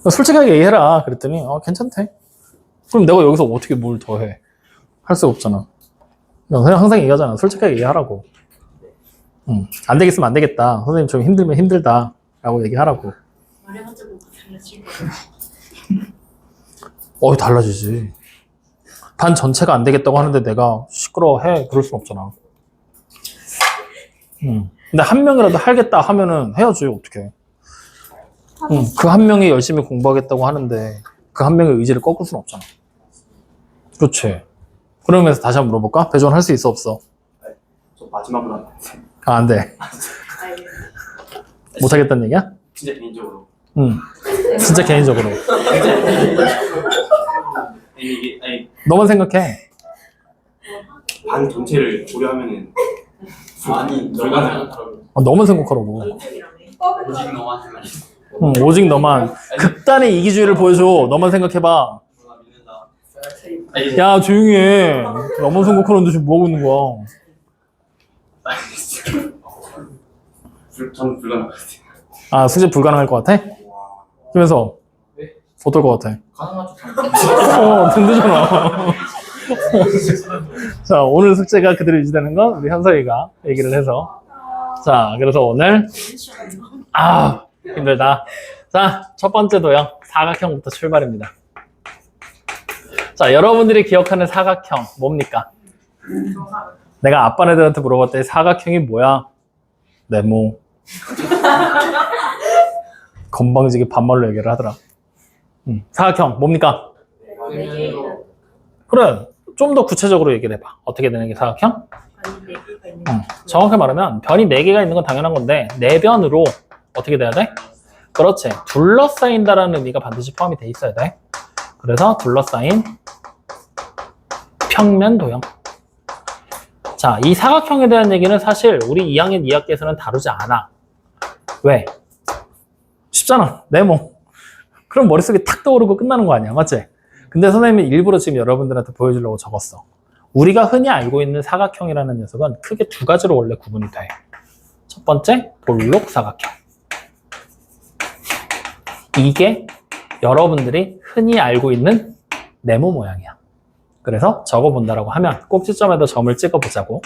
솔직하게 얘기해라. 그랬더니 괜찮대. 그럼 내가 여기서 어떻게 뭘 더 해? 할 수가 없잖아. 그냥 항상 얘기하잖아. 솔직하게 얘기하라고. 안 되겠으면 안 되겠다. 선생님 좀 힘들면 힘들다. 라고 얘기하라고. 말해봤자 뭐가 달라질 거야. 달라지지. 반 전체가 안 되겠다고 하는데 내가 시끄러워해. 그럴 순 없잖아. 근데 한 명이라도 하겠다 하면은 해야지. 어떡해. 그 한 명이 열심히 공부하겠다고 하는데 그 한 명의 의지를 꺾을 수는 없잖아. 그렇지. 그러면서 다시 한번 물어볼까? 배조원 할 수 있어 없어? 저 마지막으로 한 안 돼. 못하겠다는 얘기야? 진짜 개인적으로. 진짜 개인적으로. 아니, 너만 생각해. 반 전체를 고려하면은 아니 불가능하더라고요. 너만 생각하라고. 오직 너만 생각해. 오직 너만. 극단의 이기주의를 보여줘. 너만 생각해봐. 야, 조용히 해. 너만 생각하는데 지금 뭐하고 있는 거야? 저는 불가능할 것 같아요. 숙제 불가능할 것 같아? 그러면서 어떨 것 같아? 가능하죠. 든든하잖아. 자, 오늘 숙제가 그대로 유지되는 건 우리 현석이가 얘기를 해서. 자, 그래서 오늘 힘들다. 자, 첫 번째 도형 사각형부터 출발입니다. 자, 여러분들이 기억하는 사각형 뭡니까? 내가 아빠네들한테 물어봤더니 사각형이 뭐야? 네모. 건방지게 반말로 얘기를 하더라. 사각형 뭡니까? 그래, 좀 더 구체적으로 얘기를 해봐. 어떻게 되는 게 사각형? 정확히 말하면 변이 4개가 있는 건 당연한 건데 4변으로 어떻게 돼야 돼? 그렇지. 둘러싸인다라는 의미가 반드시 포함이 돼 있어야 돼. 그래서 둘러싸인 평면 도형. 자, 이 사각형에 대한 얘기는 사실 우리 2학년 2학기에서는 다루지 않아. 왜? 쉽잖아. 네모. 그럼 머릿속에 탁 떠오르고 끝나는 거 아니야. 맞지? 근데 선생님이 일부러 지금 여러분들한테 보여주려고 적었어. 우리가 흔히 알고 있는 사각형이라는 녀석은 크게 2가지로 원래 구분이 돼. 첫 번째, 볼록 사각형. 이게 여러분들이 흔히 알고 있는 네모 모양이야. 그래서 적어본다라고 하면 꼭지점에다 점을 찍어보자고.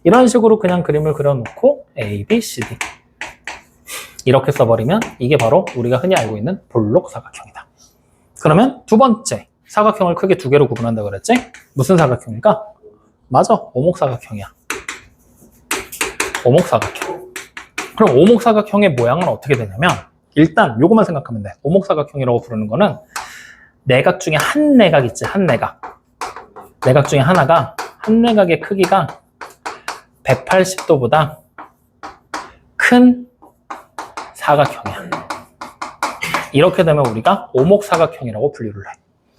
이런 식으로 그냥 그림을 그려놓고 A, B, C, D 이렇게 써버리면 이게 바로 우리가 흔히 알고 있는 볼록 사각형이다. 그러면 두 번째, 사각형을 크게 2개로 구분한다고 그랬지? 무슨 사각형일까? 맞아, 오목사각형이야. 오목사각형. 그럼 오목사각형의 모양은 어떻게 되냐면 일단 요것만 생각하면 돼. 오목사각형이라고 부르는 거는 내각 중에 한 내각 있지, 한 내각. 내각 중에 하나가 한 내각의 크기가 180도보다 큰 사각형이야. 이렇게 되면 우리가 오목사각형이라고 분류를 해.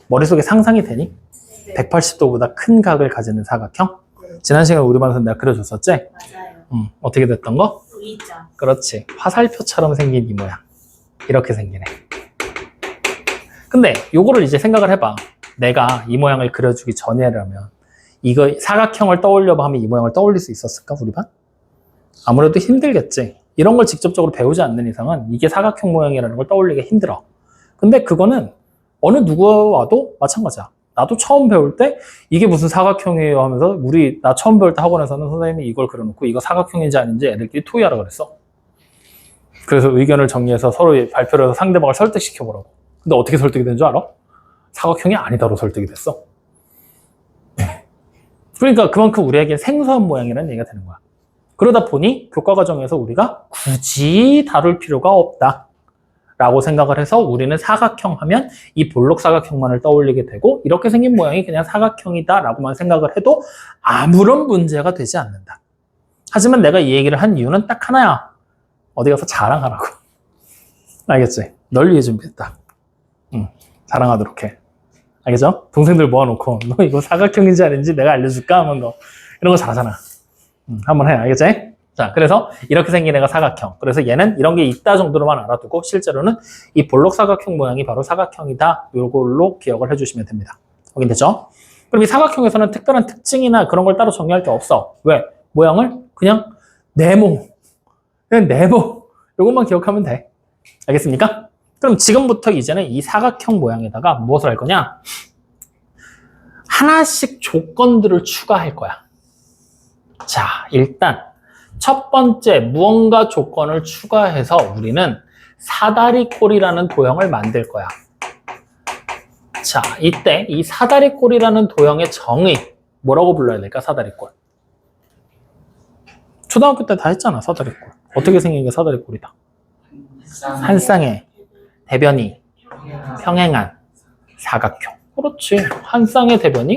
머릿속에 상상이 되니? 180도보다 큰 각을 가지는 사각형? 지난 시간에 우리 반에서 내가 그려줬었지? 맞아요. 어떻게 됐던 거? V자. 그렇지. 화살표처럼 생긴 이 모양. 이렇게 생기네. 근데 요거를 이제 생각을 해봐. 내가 이 모양을 그려주기 전이라면 이거 사각형을 떠올려봐 하면 이 모양을 떠올릴 수 있었을까? 우리 반? 아무래도 힘들겠지. 이런 걸 직접적으로 배우지 않는 이상은 이게 사각형 모양이라는 걸 떠올리기 힘들어. 근데 그거는 어느 누구와 와도 마찬가지야. 나도 처음 배울 때 이게 무슨 사각형이에요 하면서 나 처음 배울 때 학원에서는 선생님이 이걸 그려놓고 이거 사각형인지 아닌지 애들끼리 토의하라 그랬어. 그래서 의견을 정리해서 서로 발표를 해서 상대방을 설득시켜보라고. 근데 어떻게 설득이 된 줄 알아? 사각형이 아니다로 설득이 됐어. 그러니까 그만큼 우리에게 생소한 모양이라는 얘기가 되는 거야. 그러다 보니 교과 과정에서 우리가 굳이 다룰 필요가 없다 라고 생각을 해서 우리는 사각형 하면 이 볼록 사각형만을 떠올리게 되고 이렇게 생긴 모양이 그냥 사각형이다 라고만 생각을 해도 아무런 문제가 되지 않는다. 하지만 내가 이 얘기를 한 이유는 딱 하나야. 어디 가서 자랑하라고. 알겠지? 널 위해 준비했다. 자랑하도록 해. 알겠죠? 동생들 모아놓고 너 이거 사각형인지 아닌지 내가 알려줄까? 하면 너 이런 거 잘하잖아. 한번 해. 알겠지? 자, 그래서 이렇게 생긴 애가 사각형. 그래서 얘는 이런 게 있다 정도로만 알아두고 실제로는 이 볼록 사각형 모양이 바로 사각형이다. 이걸로 기억을 해주시면 됩니다. 확인됐죠? 그럼 이 사각형에서는 특별한 특징이나 그런 걸 따로 정리할 게 없어. 왜? 모양을 그냥 네모. 그냥 네모. 요것만 기억하면 돼. 알겠습니까? 그럼 지금부터 이제는 이 사각형 모양에다가 무엇을 할 거냐? 하나씩 조건들을 추가할 거야. 자, 일단 첫 번째 무언가 조건을 추가해서 우리는 사다리꼴이라는 도형을 만들 거야. 자, 이때 이 사다리꼴이라는 도형의 정의 뭐라고 불러야 될까? 사다리꼴. 초등학교 때 다 했잖아, 사다리꼴. 어떻게 생긴 게 사다리꼴이다? 한 쌍의 대변이 평행한 사각형. 그렇지. 한 쌍의 대변이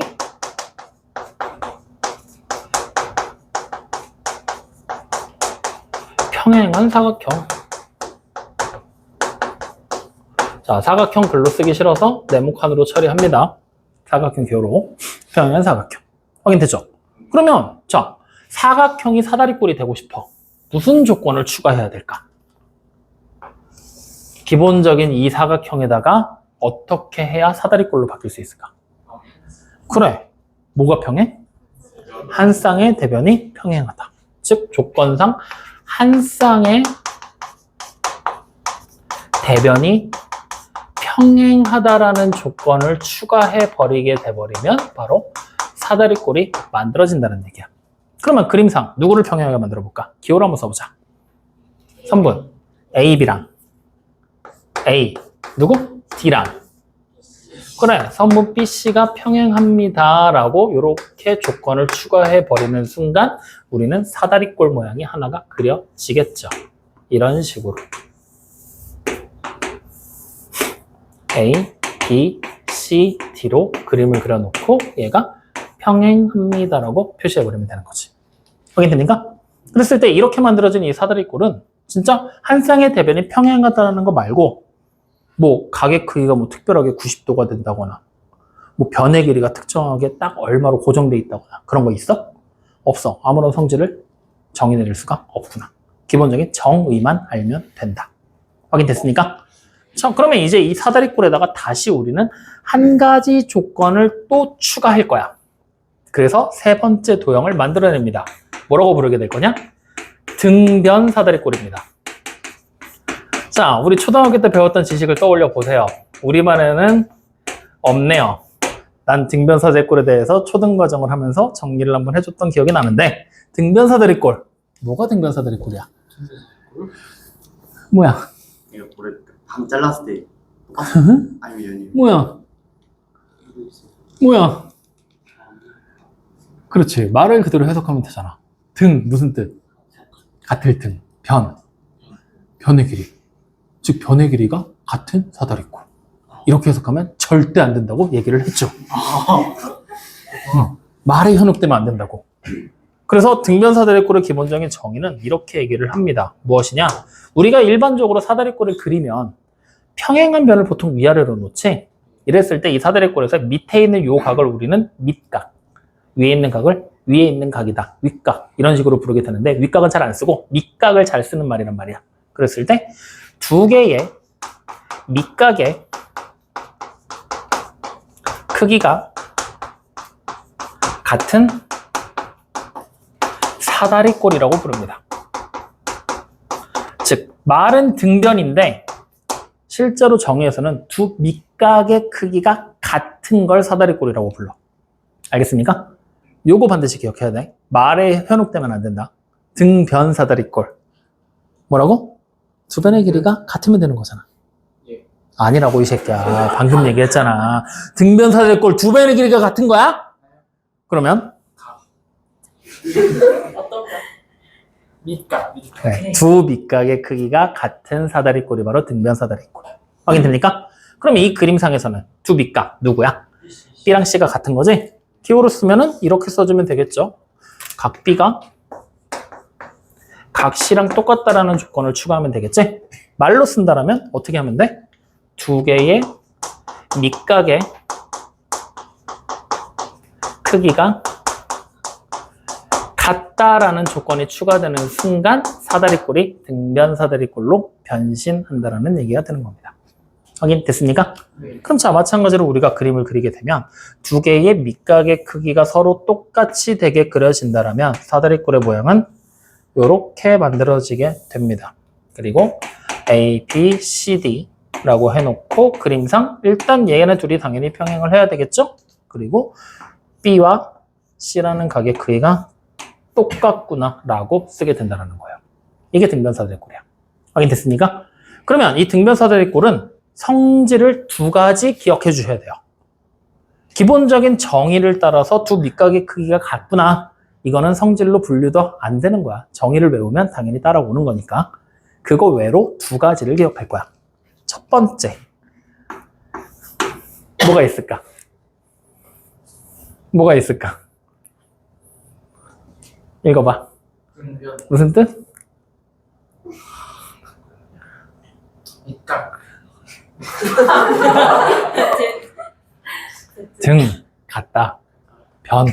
평행한 사각형. 자, 사각형 글로 쓰기 싫어서 네모칸으로 처리합니다. 사각형 교로 평행한 사각형. 확인됐죠? 그러면 자, 사각형이 사다리꼴이 되고 싶어. 무슨 조건을 추가해야 될까? 기본적인 이 사각형에다가 어떻게 해야 사다리꼴로 바뀔 수 있을까? 그래. 뭐가 평행? 한 쌍의 대변이 평행하다. 즉, 조건상 한 쌍의 대변이 평행하다라는 조건을 추가해 버리게 돼버리면 바로 사다리꼴이 만들어진다는 얘기야. 그러면 그림상 누구를 평행하게 만들어 볼까? 기호를 한번 써보자. 선분 A, B랑 A 누구? D랑. 그래, 선분 BC가 평행합니다 라고 이렇게 조건을 추가해 버리는 순간 우리는 사다리꼴 모양이 하나가 그려지겠죠. 이런 식으로 A, B, C, D로 그림을 그려놓고 얘가 평행합니다 라고 표시해버리면 되는 거지. 확인됩니까? 그랬을 때 이렇게 만들어진 이 사다리꼴은 진짜 한 쌍의 대변이 평행하다는 거 말고 뭐 각의 크기가 뭐 특별하게 90도가 된다거나 뭐 변의 길이가 특정하게 딱 얼마로 고정돼 있다거나 그런 거 있어? 없어. 아무런 성질을 정의 내릴 수가 없구나. 기본적인 정의만 알면 된다. 확인됐습니까? 자, 그러면 이제 이 사다리꼴에다가 다시 우리는 한 가지 조건을 또 추가할 거야. 그래서 세 번째 도형을 만들어냅니다. 뭐라고 부르게 될 거냐? 등변 사다리꼴입니다. 자, 우리 초등학교 때 배웠던 지식을 떠올려 보세요. 우리반에는 없네요. 난 등변 사다리꼴에 대해서 초등 과정을 하면서 정리를 한번 해줬던 기억이 나는데 등변 사다리꼴. 뭐가 등변 사다리꼴이야? 뭐야? 이거 볼에 방 잘랐을 때 아니면 연이 뭐야? 뭐야? 그렇지. 말을 그대로 해석하면 되잖아. 등, 무슨 뜻? 같을 등, 변. 변의 길이. 즉, 변의 길이가 같은 사다리꼴. 이렇게 해석하면 절대 안 된다고 얘기를 했죠. 말에 현혹되면 안 된다고. 그래서 등변 사다리꼴의 기본적인 정의는 이렇게 얘기를 합니다. 무엇이냐? 우리가 일반적으로 사다리꼴을 그리면 평행한 변을 보통 위아래로 놓지. 이랬을 때 이 사다리꼴에서 밑에 있는 요 각을 우리는 밑각, 위에 있는 각을 위에 있는 각이다, 윗각 이런 식으로 부르게 되는데 윗각은 잘 안 쓰고 밑각을 잘 쓰는 말이란 말이야. 그랬을 때 두 개의 밑각의 크기가 같은 사다리꼴이라고 부릅니다. 즉, 말은 등변인데 실제로 정의에서는 두 밑각의 크기가 같은 걸 사다리꼴이라고 불러. 알겠습니까? 요거 반드시 기억해야 돼. 말에 현혹되면 안 된다. 등변 사다리꼴. 뭐라고? 두 변의 길이가 같으면 되는 거잖아. 예. 아니라고 이 새끼야. 방금 얘기했잖아. 등변 사다리꼴 두 변의 길이가 같은 거야? 그러면 어떤 거? 밑각 네, 두 밑각의 크기가 같은 사다리꼴이 바로 등변 사다리꼴. 확인됩니까? 그럼 이 그림상에서는 두 밑각 누구야? B랑 C가 같은 거지? 기호로 쓰면은 이렇게 써주면 되겠죠. 각 B가 각 C랑 똑같다라는 조건을 추가하면 되겠지? 말로 쓴다라면 어떻게 하면 돼? 두 개의 밑각의 크기가 같다라는 조건이 추가되는 순간 사다리꼴이 등변 사다리꼴로 변신한다라는 얘기가 되는 겁니다. 확인됐습니까? 네. 그럼 자, 마찬가지로 우리가 그림을 그리게 되면 두 개의 밑각의 크기가 서로 똑같이 되게 그려진다라면 사다리꼴의 모양은 이렇게 만들어지게 됩니다. 그리고 A, B, C, D라고 해놓고 그림상 일단 얘네 둘이 당연히 평행을 해야 되겠죠? 그리고 B와 C라는 각의 크기가 똑같구나 라고 쓰게 된다는 거예요. 이게 등변사다리꼴이야. 확인됐습니까? 그러면 이 등변사다리꼴은 성질을 두 가지 기억해 주셔야 돼요. 기본적인 정의를 따라서 두 밑각의 크기가 같구나. 이거는 성질로 분류도 안 되는 거야. 정의를 외우면 당연히 따라오는 거니까. 그거 외로 두 가지를 기억할 거야. 첫 번째, 뭐가 있을까? 뭐가 있을까? 읽어봐. 무슨 뜻? 밑각. 등, 같다. 변.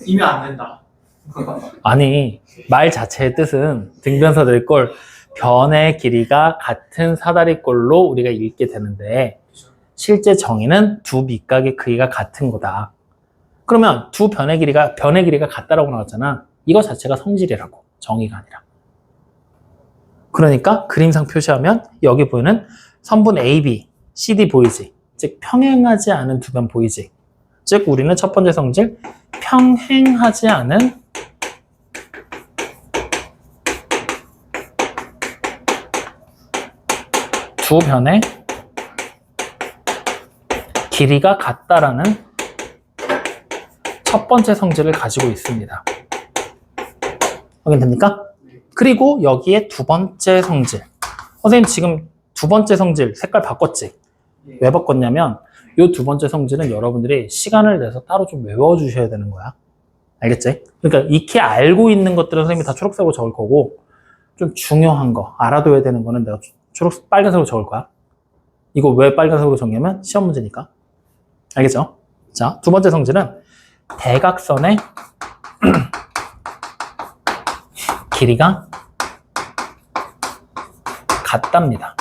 이면 안 된다. 아니, 말 자체의 뜻은 등변사다리꼴, 변의 길이가 같은 사다리꼴로 우리가 읽게 되는데 실제 정의는 두 밑각의 크기가 같은 거다. 그러면 두 변의 길이가 같다라고 나왔잖아. 이거 자체가 성질이라고, 정의가 아니라. 그러니까 그림상 표시하면 여기 보이는 선분 AB, CD 보이지? 즉 평행하지 않은 두 변 보이지? 즉 우리는 첫 번째 성질 평행하지 않은 두 변의 길이가 같다라는 첫 번째 성질을 가지고 있습니다. 확인됩니까? 그리고 여기에 두 번째 성질. 선생님 지금 두 번째 성질 색깔 바꿨지? 왜 바꿨냐면 이 두 번째 성질은 여러분들이 시간을 내서 따로 좀 외워주셔야 되는 거야. 알겠지? 그러니까 익히 알고 있는 것들은 선생님이 다 초록색으로 적을 거고 좀 중요한 거, 알아둬야 되는 거는 내가 빨간색으로 적을 거야. 이거 왜 빨간색으로 적냐면 시험 문제니까. 알겠죠? 자, 두 번째 성질은 대각선의 길이가 같답니다.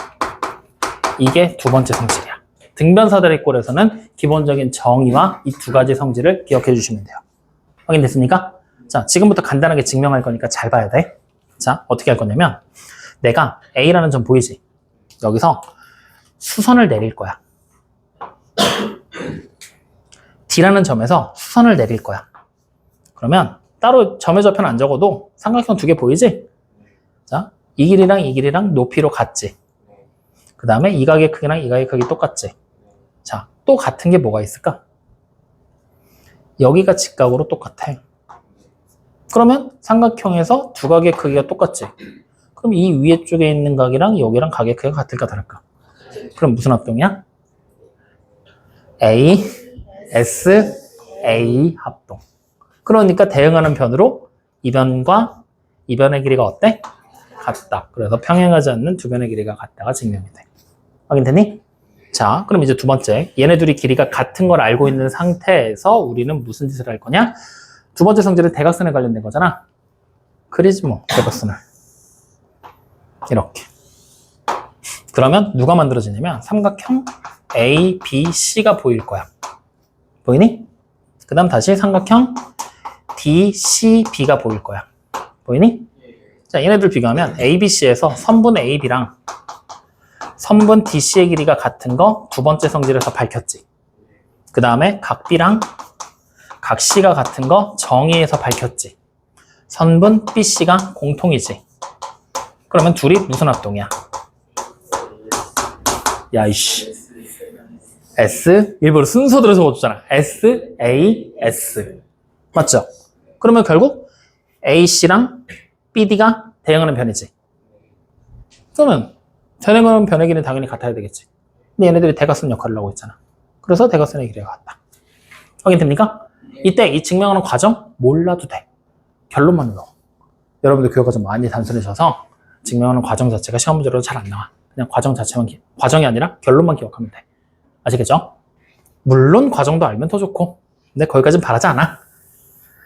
이게 두 번째 성질이야. 등변사다리꼴에서는 기본적인 정의와 이 두 가지 성질을 기억해 주시면 돼요. 확인됐습니까? 자, 지금부터 간단하게 증명할 거니까 잘 봐야 돼. 자, 어떻게 할 거냐면 내가 A라는 점 보이지? 여기서 수선을 내릴 거야. D라는 점에서 수선을 내릴 거야. 그러면 따로 점의 좌표는 안 적어도 삼각형 두 개 보이지? 자, 이 길이랑 높이로 같지? 그 다음에 이 각의 크기랑 이 각의 크기 똑같지? 자, 또 같은 게 뭐가 있을까? 여기가 직각으로 똑같아. 그러면 삼각형에서 두 각의 크기가 똑같지? 그럼 이 위에 쪽에 있는 각이랑 여기랑 각의 크기가 같을까 다를까? 그럼 무슨 합동이야? A, S, A 합동. 그러니까 대응하는 변으로 이 변과 이 변의 길이가 어때? 같다. 그래서 평행하지 않는 두 변의 길이가 같다가 증명이 돼. 확인되니? 자, 그럼 이제 두 번째. 얘네 둘이 길이가 같은 걸 알고 있는 상태에서 우리는 무슨 짓을 할 거냐? 두 번째 성질은 대각선에 관련된 거잖아. 그리지 뭐, 대각선을. 이렇게. 그러면 누가 만들어지냐면 삼각형 A, B, C가 보일 거야. 보이니? 그 다음 다시 삼각형 D, C, B가 보일 거야. 보이니? 자, 얘네들 비교하면 A, B, C에서 선분 A, B랑 선분 D, C의 길이가 같은 거 두 번째 성질에서 밝혔지. 그 다음에 각 B랑 각 C가 같은 거 정의에서 밝혔지. 선분 B, C가 공통이지. 그러면 둘이 무슨 합동이야? 야, 이씨. S, 일부러 순서대로 적어줬잖아. S, A, S. 맞죠? 그러면 결국 AC랑 BD가 대응하는 변이지. 그러면 대응하는 변의 길이는 당연히 같아야 되겠지. 근데 얘네들이 대각선 역할을 하고 있잖아. 그래서 대각선의 길이가 같다. 확인됩니까? 이때 이 증명하는 과정 몰라도 돼. 결론만 넣어. 여러분들 교육가 좀 많이 단순해져서 증명하는 과정 자체가 시험 문제로 잘 안 나와. 그냥 과정 자체만, 과정이 아니라 결론만 기억하면 돼. 아시겠죠? 물론 과정도 알면 더 좋고, 근데 거기까지는 바라지 않아.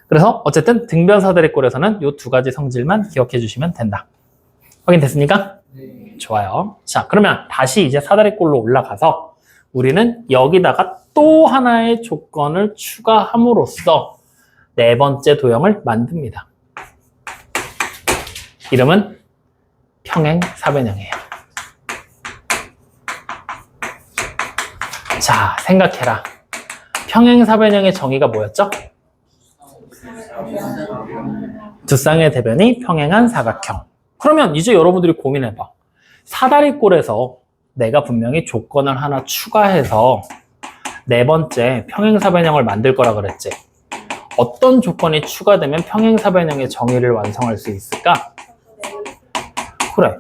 그래서 어쨌든 등변사다리꼴에서는 이 두 가지 성질만 기억해 주시면 된다. 확인됐습니까? 네. 좋아요. 자, 그러면 다시 이제 사다리꼴로 올라가서 우리는 여기다가 또 하나의 조건을 추가함으로써 네 번째 도형을 만듭니다. 이름은 평행 사변형이에요. 자, 생각해라. 평행 사변형의 정의가 뭐였죠? 두 쌍의 대변이 평행한 사각형. 그러면 이제 여러분들이 고민해봐. 사다리꼴에서 내가 분명히 조건을 하나 추가해서 네 번째 평행사변형을 만들 거라 그랬지. 어떤 조건이 추가되면 평행사변형의 정의를 완성할 수 있을까? 그래.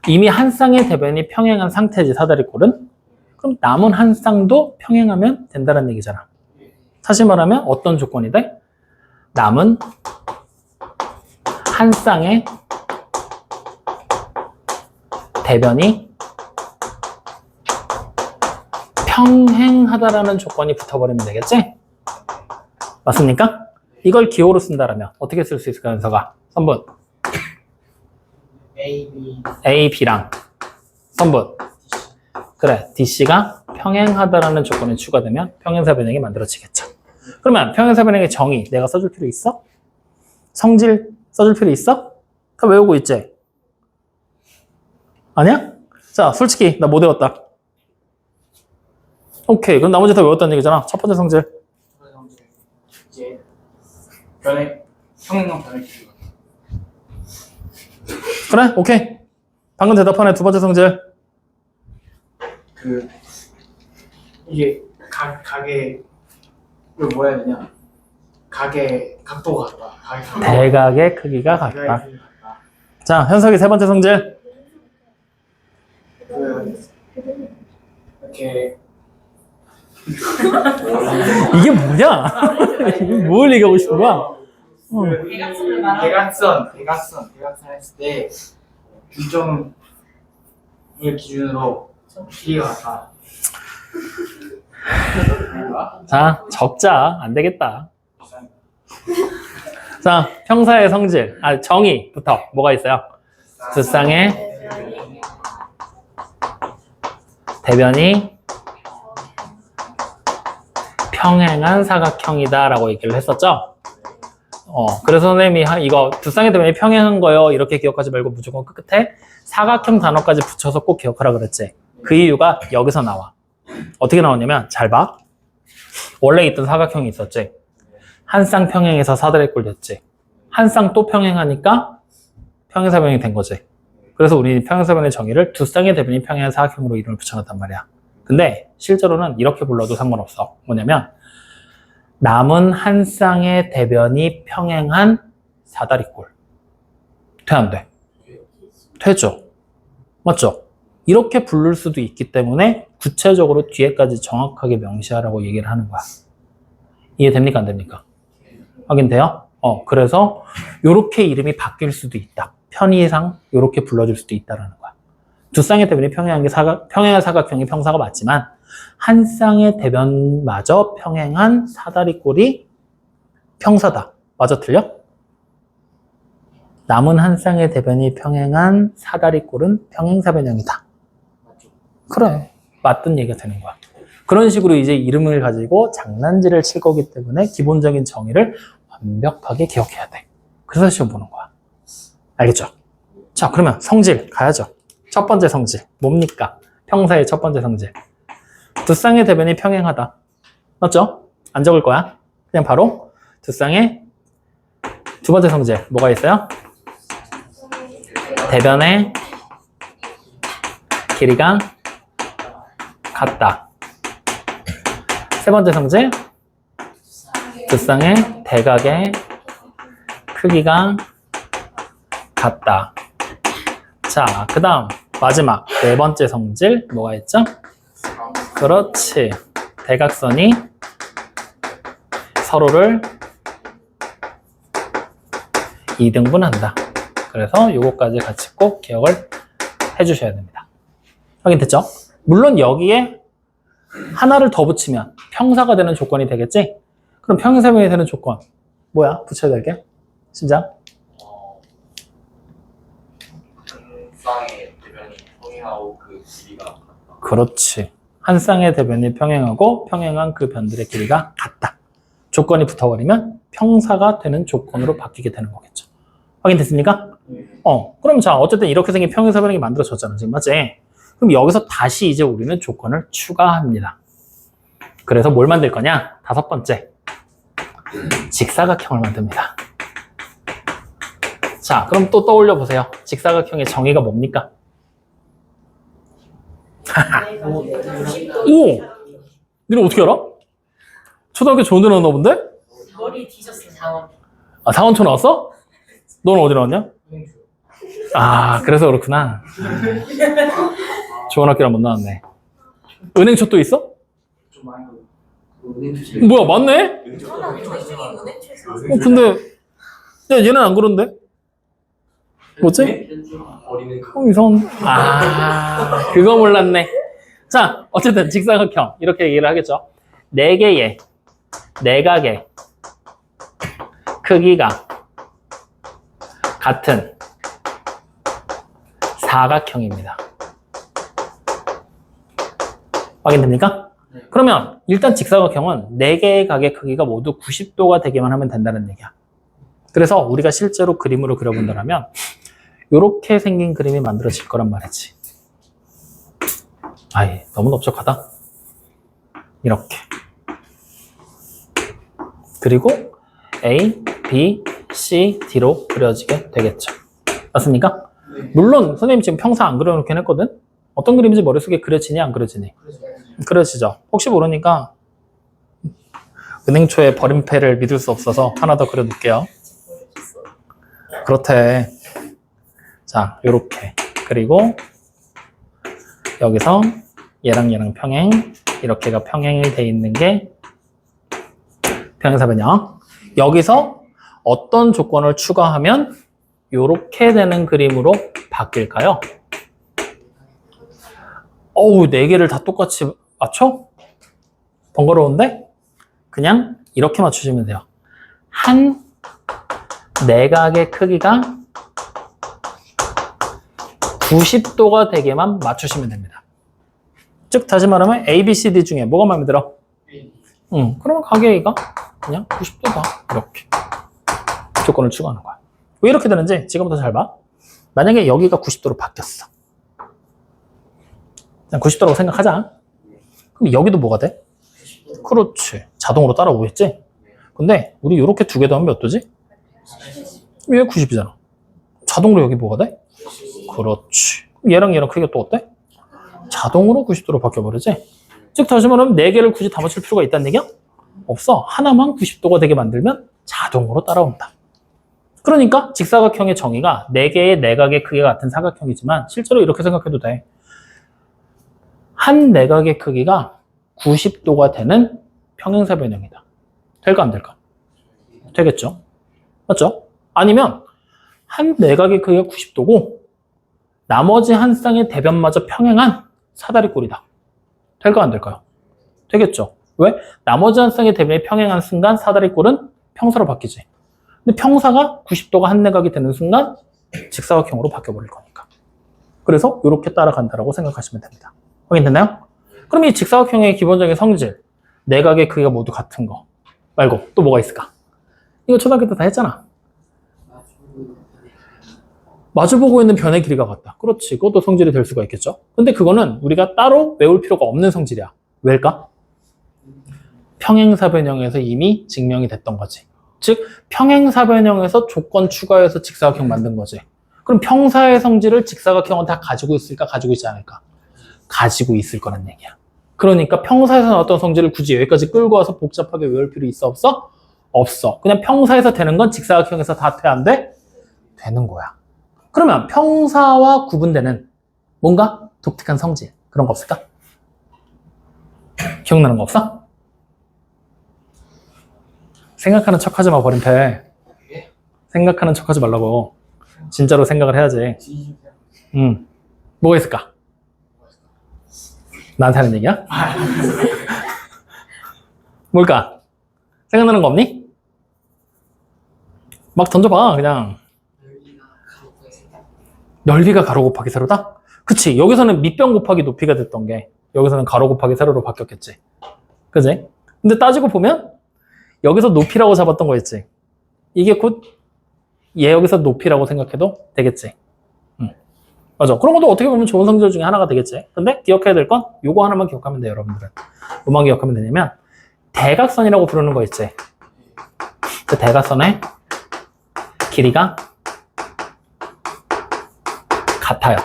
이미 한 쌍의 대변이 평행한 상태지, 사다리꼴은. 그럼 남은 한 쌍도 평행하면 된다는 얘기잖아. 다시 말하면 어떤 조건이 돼? 남은 한 쌍의 대변이 평행하다라는 조건이 붙어버리면 되겠지? 맞습니까? 이걸 기호로 쓴다라면 어떻게 쓸 수 있을까요, 연서가? 선분. A, B랑 선분. 그래, DC가 평행하다라는 조건이 추가되면 평행사변형이 만들어지겠죠. 그러면 평행사변형의 정의 내가 써줄 필요 있어? 성질 써줄 필요 있어? 다 외우고 있지? 아니야? 자, 솔직히 나 못 외웠다. 오케이, 그럼 나머지 다 외웠다는 얘기잖아. 첫 번째 성질. 이제 변의 평행한 변의 길이. 그래, 오케이. 방금 대답한 애 두 번째 성질. 그 이게 각의 이걸 뭐라 해야 되냐? 각의 각도가 같다. 각의 각도가 대각의 크기가 같다. 대각의 크기가 같다. 자, 현석이 세 번째 성질. 그 이렇게 이게 뭐냐? 이게 뭘 얘기하고 싶은 거야? 그 대각선을 말하는 대각선 했을 때 중점을 기준으로 길이가 같다. 자, 적자. 안 되겠다. 자, 평사의 성질. 정의부터 뭐가 있어요? 두 쌍의 대변이 평행한 사각형이다 라고 얘기를 했었죠? 그래서 선생님이 이거 두 쌍의 대변이 평행한 거요 이렇게 기억하지 말고 무조건 끝에 사각형 단어까지 붙여서 꼭 기억하라 그랬지. 그 이유가 여기서 나와. 어떻게 나오냐면 잘 봐. 원래 있던 사각형이 있었지. 한 쌍 평행해서 사다리꼴 됐지. 한 쌍 또 평행하니까 평행사변형이 된 거지. 그래서 우리 평행사변의 정의를 두 쌍의 대변이 평행한 사각형으로 이름을 붙여놨단 말이야. 근데 실제로는 이렇게 불러도 상관없어. 뭐냐면 남은 한 쌍의 대변이 평행한 사다리꼴. 돼, 안 돼? 되죠. 맞죠? 이렇게 부를 수도 있기 때문에 구체적으로 뒤에까지 정확하게 명시하라고 얘기를 하는 거야. 이해됩니까? 안 됩니까? 확인돼요? 그래서 이렇게 이름이 바뀔 수도 있다. 편의상 이렇게 불러줄 수도 있다라는 거야. 두 쌍의 대변이 평행한 사각형이 평사가 맞지만 한 쌍의 대변마저 평행한 사다리꼴이 평사다. 맞아, 틀려? 남은 한 쌍의 대변이 평행한 사다리꼴은 평행사변형이다. 그래, 맞던 얘기가 되는 거야. 그런 식으로 이제 이름을 가지고 장난질을 칠 거기 때문에 기본적인 정의를 완벽하게 기억해야 돼. 그래서 시험 보는 거야. 알겠죠? 자, 그러면 성질 가야죠. 첫 번째 성질 뭡니까? 평사의 첫 번째 성질. 두 쌍의 대변이 평행하다. 맞죠? 안 적을 거야. 그냥 바로 두 쌍의 두 번째 성질 뭐가 있어요? 대변의 길이가 같다. 세 번째 성질 두 쌍의 대각의 크기가 같다. 자, 그 다음 마지막 네 번째 성질 뭐가 있죠? 그렇지. 대각선이 서로를 이등분한다. 그래서 요거까지 같이 꼭 기억을 해주셔야 됩니다. 확인됐죠? 물론 여기에 하나를 더 붙이면 평사가 되는 조건이 되겠지? 그럼 평행사변이 되는 조건 뭐야? 붙여야 될 게? 심장? 쌍의 대변이 평행하고 그 길이가 같다. 그렇지. 한 쌍의 대변이 평행하고 평행한 그 변들의 길이가 같다. 조건이 붙어버리면 평사가 되는 조건으로 바뀌게 되는 거겠죠. 확인됐습니까? 그럼 자, 어쨌든 이렇게 생긴 평행사변형이 만들어졌잖아, 지금 맞지? 그럼 여기서 다시 이제 우리는 조건을 추가합니다. 그래서 뭘 만들 거냐? 5번째. 직사각형을 만듭니다. 자, 그럼 또 떠올려 보세요. 직사각형의 정의가 뭡니까? 오! 니는 어떻게 알아? 초등학교 좋은 데 나왔나 본데? 머리 뒤졌어, 상원. 아, 상원초 나왔어? 너는 어디 나왔냐? 아, 그래서 그렇구나. 좋은 학교를 못 나왔네. 은행초 또 있어? 좀 많이 걸려. 뭐야, 맞네? 근데, 야, 얘는 안 그런데? 뭐지? 이상한. 아, 그거 몰랐네. 자, 어쨌든 직사각형. 이렇게 얘기를 하겠죠. 4개의 내각의 크기가 같은 사각형입니다. 확인됩니까? 네. 그러면 일단 직사각형은 4개의 각의 크기가 모두 90도가 되게만 하면 된다는 얘기야. 그래서 우리가 실제로 그림으로 그려본다면 이렇게 생긴 그림이 만들어질 거란 말이지. 아이, 너무 넓적하다. 이렇게. 그리고 A, B, C, D로 그려지게 되겠죠. 맞습니까? 네. 물론 선생님 지금 평사 안 그려놓긴 했거든? 어떤 그림인지 머릿속에 그려지니 안 그려지니? 그려지죠. 혹시 모르니까 은행초의 버림패를 믿을 수 없어서 하나 더 그려놓을게요. 그렇대. 자, 요렇게. 그리고 여기서 얘랑 얘랑 평행, 이렇게가 평행이 돼 있는 게 평행사변형. 여기서 어떤 조건을 추가하면 요렇게 되는 그림으로 바뀔까요? 어우, 4개를 다 똑같이 맞춰? 번거로운데? 그냥 이렇게 맞추시면 돼요. 한 내각의 크기가 90도가 되게만 맞추시면 됩니다. 즉, 다시 말하면 A, B, C, D 중에 뭐가 마음에 들어? 그러면 각의 A가 그냥 90도다. 이렇게. 조건을 추가하는 거야. 왜 이렇게 되는지 지금부터 잘 봐. 만약에 여기가 90도로 바뀌었어. 그냥 90도라고 생각하자. 그럼 여기도 뭐가 돼? 그렇지. 자동으로 따라오겠지? 근데 우리 이렇게 2개 더하면 몇 도지? 얘 90이잖아. 자동으로 여기 뭐가 돼? 그렇지. 얘랑 얘랑 크기가 또 어때? 자동으로 90도로 바뀌어버리지? 즉, 다시 말하면 4개를 굳이 다 맞출 필요가 있다는 얘기야? 없어. 하나만 90도가 되게 만들면 자동으로 따라온다. 그러니까 직사각형의 정의가 4개의 내각의 크기가 같은 사각형이지만 실제로 이렇게 생각해도 돼. 한 내각의 크기가 90도가 되는 평행사변형이다. 될까 안 될까? 되겠죠. 맞죠? 아니면 한 내각의 크기가 90도고 나머지 한 쌍의 대변마저 평행한 사다리꼴이다. 될까 안 될까요? 되겠죠. 왜? 나머지 한 쌍의 대변이 평행한 순간 사다리꼴은 평사로 바뀌지. 근데 평사가 90도가 한 내각이 되는 순간 직사각형으로 바뀌어버릴 거니까. 그래서 이렇게 따라간다라고 생각하시면 됩니다. 확인됐나요? 그럼 이 직사각형의 기본적인 성질, 내각의 크기가 모두 같은 거 말고 또 뭐가 있을까? 이거 초등학교 때 다 했잖아. 마주보고 있는 변의 길이가 같다. 그렇지. 그것도 성질이 될 수가 있겠죠. 근데 그거는 우리가 따로 외울 필요가 없는 성질이야. 왜일까? 평행사변형에서 이미 증명이 됐던 거지. 즉, 평행사변형에서 조건 추가해서 직사각형 만든 거지. 그럼 평사의 성질을 직사각형은 다 가지고 있을까? 가지고 있지 않을까? 가지고 있을 거란 얘기야. 그러니까 평사에서 나왔던 성질을 굳이 여기까지 끌고 와서 복잡하게 외울 필요 있어? 없어? 없어. 그냥 평사에서 되는 건 직사각형에서 다 돼? 안 돼? 되는 거야. 그러면 평사와 구분되는 뭔가 독특한 성질 그런 거 없을까? 기억나는 거 없어? 생각하는 척 하지 마, 버림패. 생각하는 척 하지 말라고. 진짜로 생각을 해야지. 뭐가 있을까? 나한테 하는 얘기야? 뭘까? 생각나는 거 없니? 막 던져봐, 그냥. 넓이가 가로 곱하기 세로다? 그치. 여기서는 밑변 곱하기 높이가 됐던 게 여기서는 가로 곱하기 세로로 바뀌었겠지. 그지? 근데 따지고 보면 여기서 높이라고 잡았던 거 있지. 이게 곧 얘 여기서 높이라고 생각해도 되겠지. 맞아. 그런 것도 어떻게 보면 좋은 성질 중에 하나가 되겠지. 근데 기억해야 될 건 요거 하나만 기억하면 돼요, 여러분들은. 뭐만 기억하면 되냐면 대각선이라고 부르는 거 있지. 그 대각선의 길이가 같아요.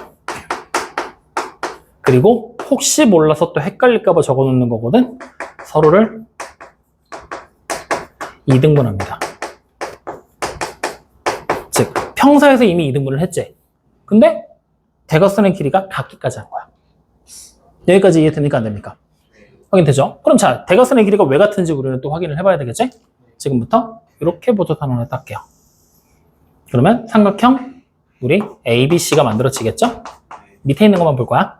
그리고 혹시 몰라서 또 헷갈릴까봐 적어놓는 거거든. 서로를 2등분합니다. 즉 평사에서 이미 2등분을 했지. 근데 대각선의 길이가 같기까지 한 거야. 여기까지 이해됩니까? 안 됩니까? 확인되죠? 그럼 자, 대각선의 길이가 왜 같은지 우리는 또 확인을 해봐야 되겠지? 지금부터 이렇게 보조선언을 딸게요. 그러면 삼각형 우리 ABC가 만들어지겠죠? 밑에 있는 것만 볼 거야.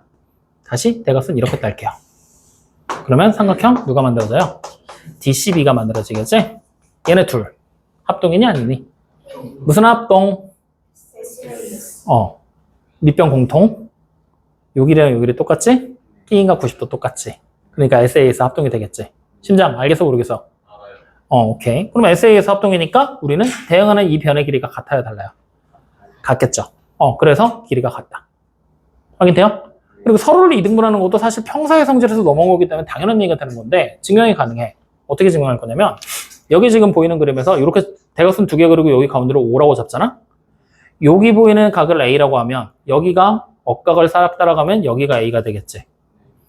다시 대각선 이렇게 딸게요. 그러면 삼각형 누가 만들어져요? DCB가 만들어지겠지? 얘네 둘 합동이니 아니니? 무슨 합동? 밑변 공통. 여기랑 여기를 똑같지? B인가 90도 똑같지? 그러니까 SA에서 합동이 되겠지. 심장 알겠어 모르겠어? 오케이. 그럼 SA에서 합동이니까 우리는 대응하는 이 변의 길이가 같아요 달라요? 같겠죠. 그래서 길이가 같다. 확인돼요? 그리고 서로를 이등분하는 것도 사실 평사의 성질에서 넘어온 거기 때문에 당연한 얘기가 되는 건데 증명이 가능해. 어떻게 증명할 거냐면 여기 지금 보이는 그림에서 이렇게 대각선 두 개 그리고 여기 가운데로 O라고 잡잖아? 여기 보이는 각을 A라고 하면 여기가 억각을 싹 따라가면 여기가 A가 되겠지.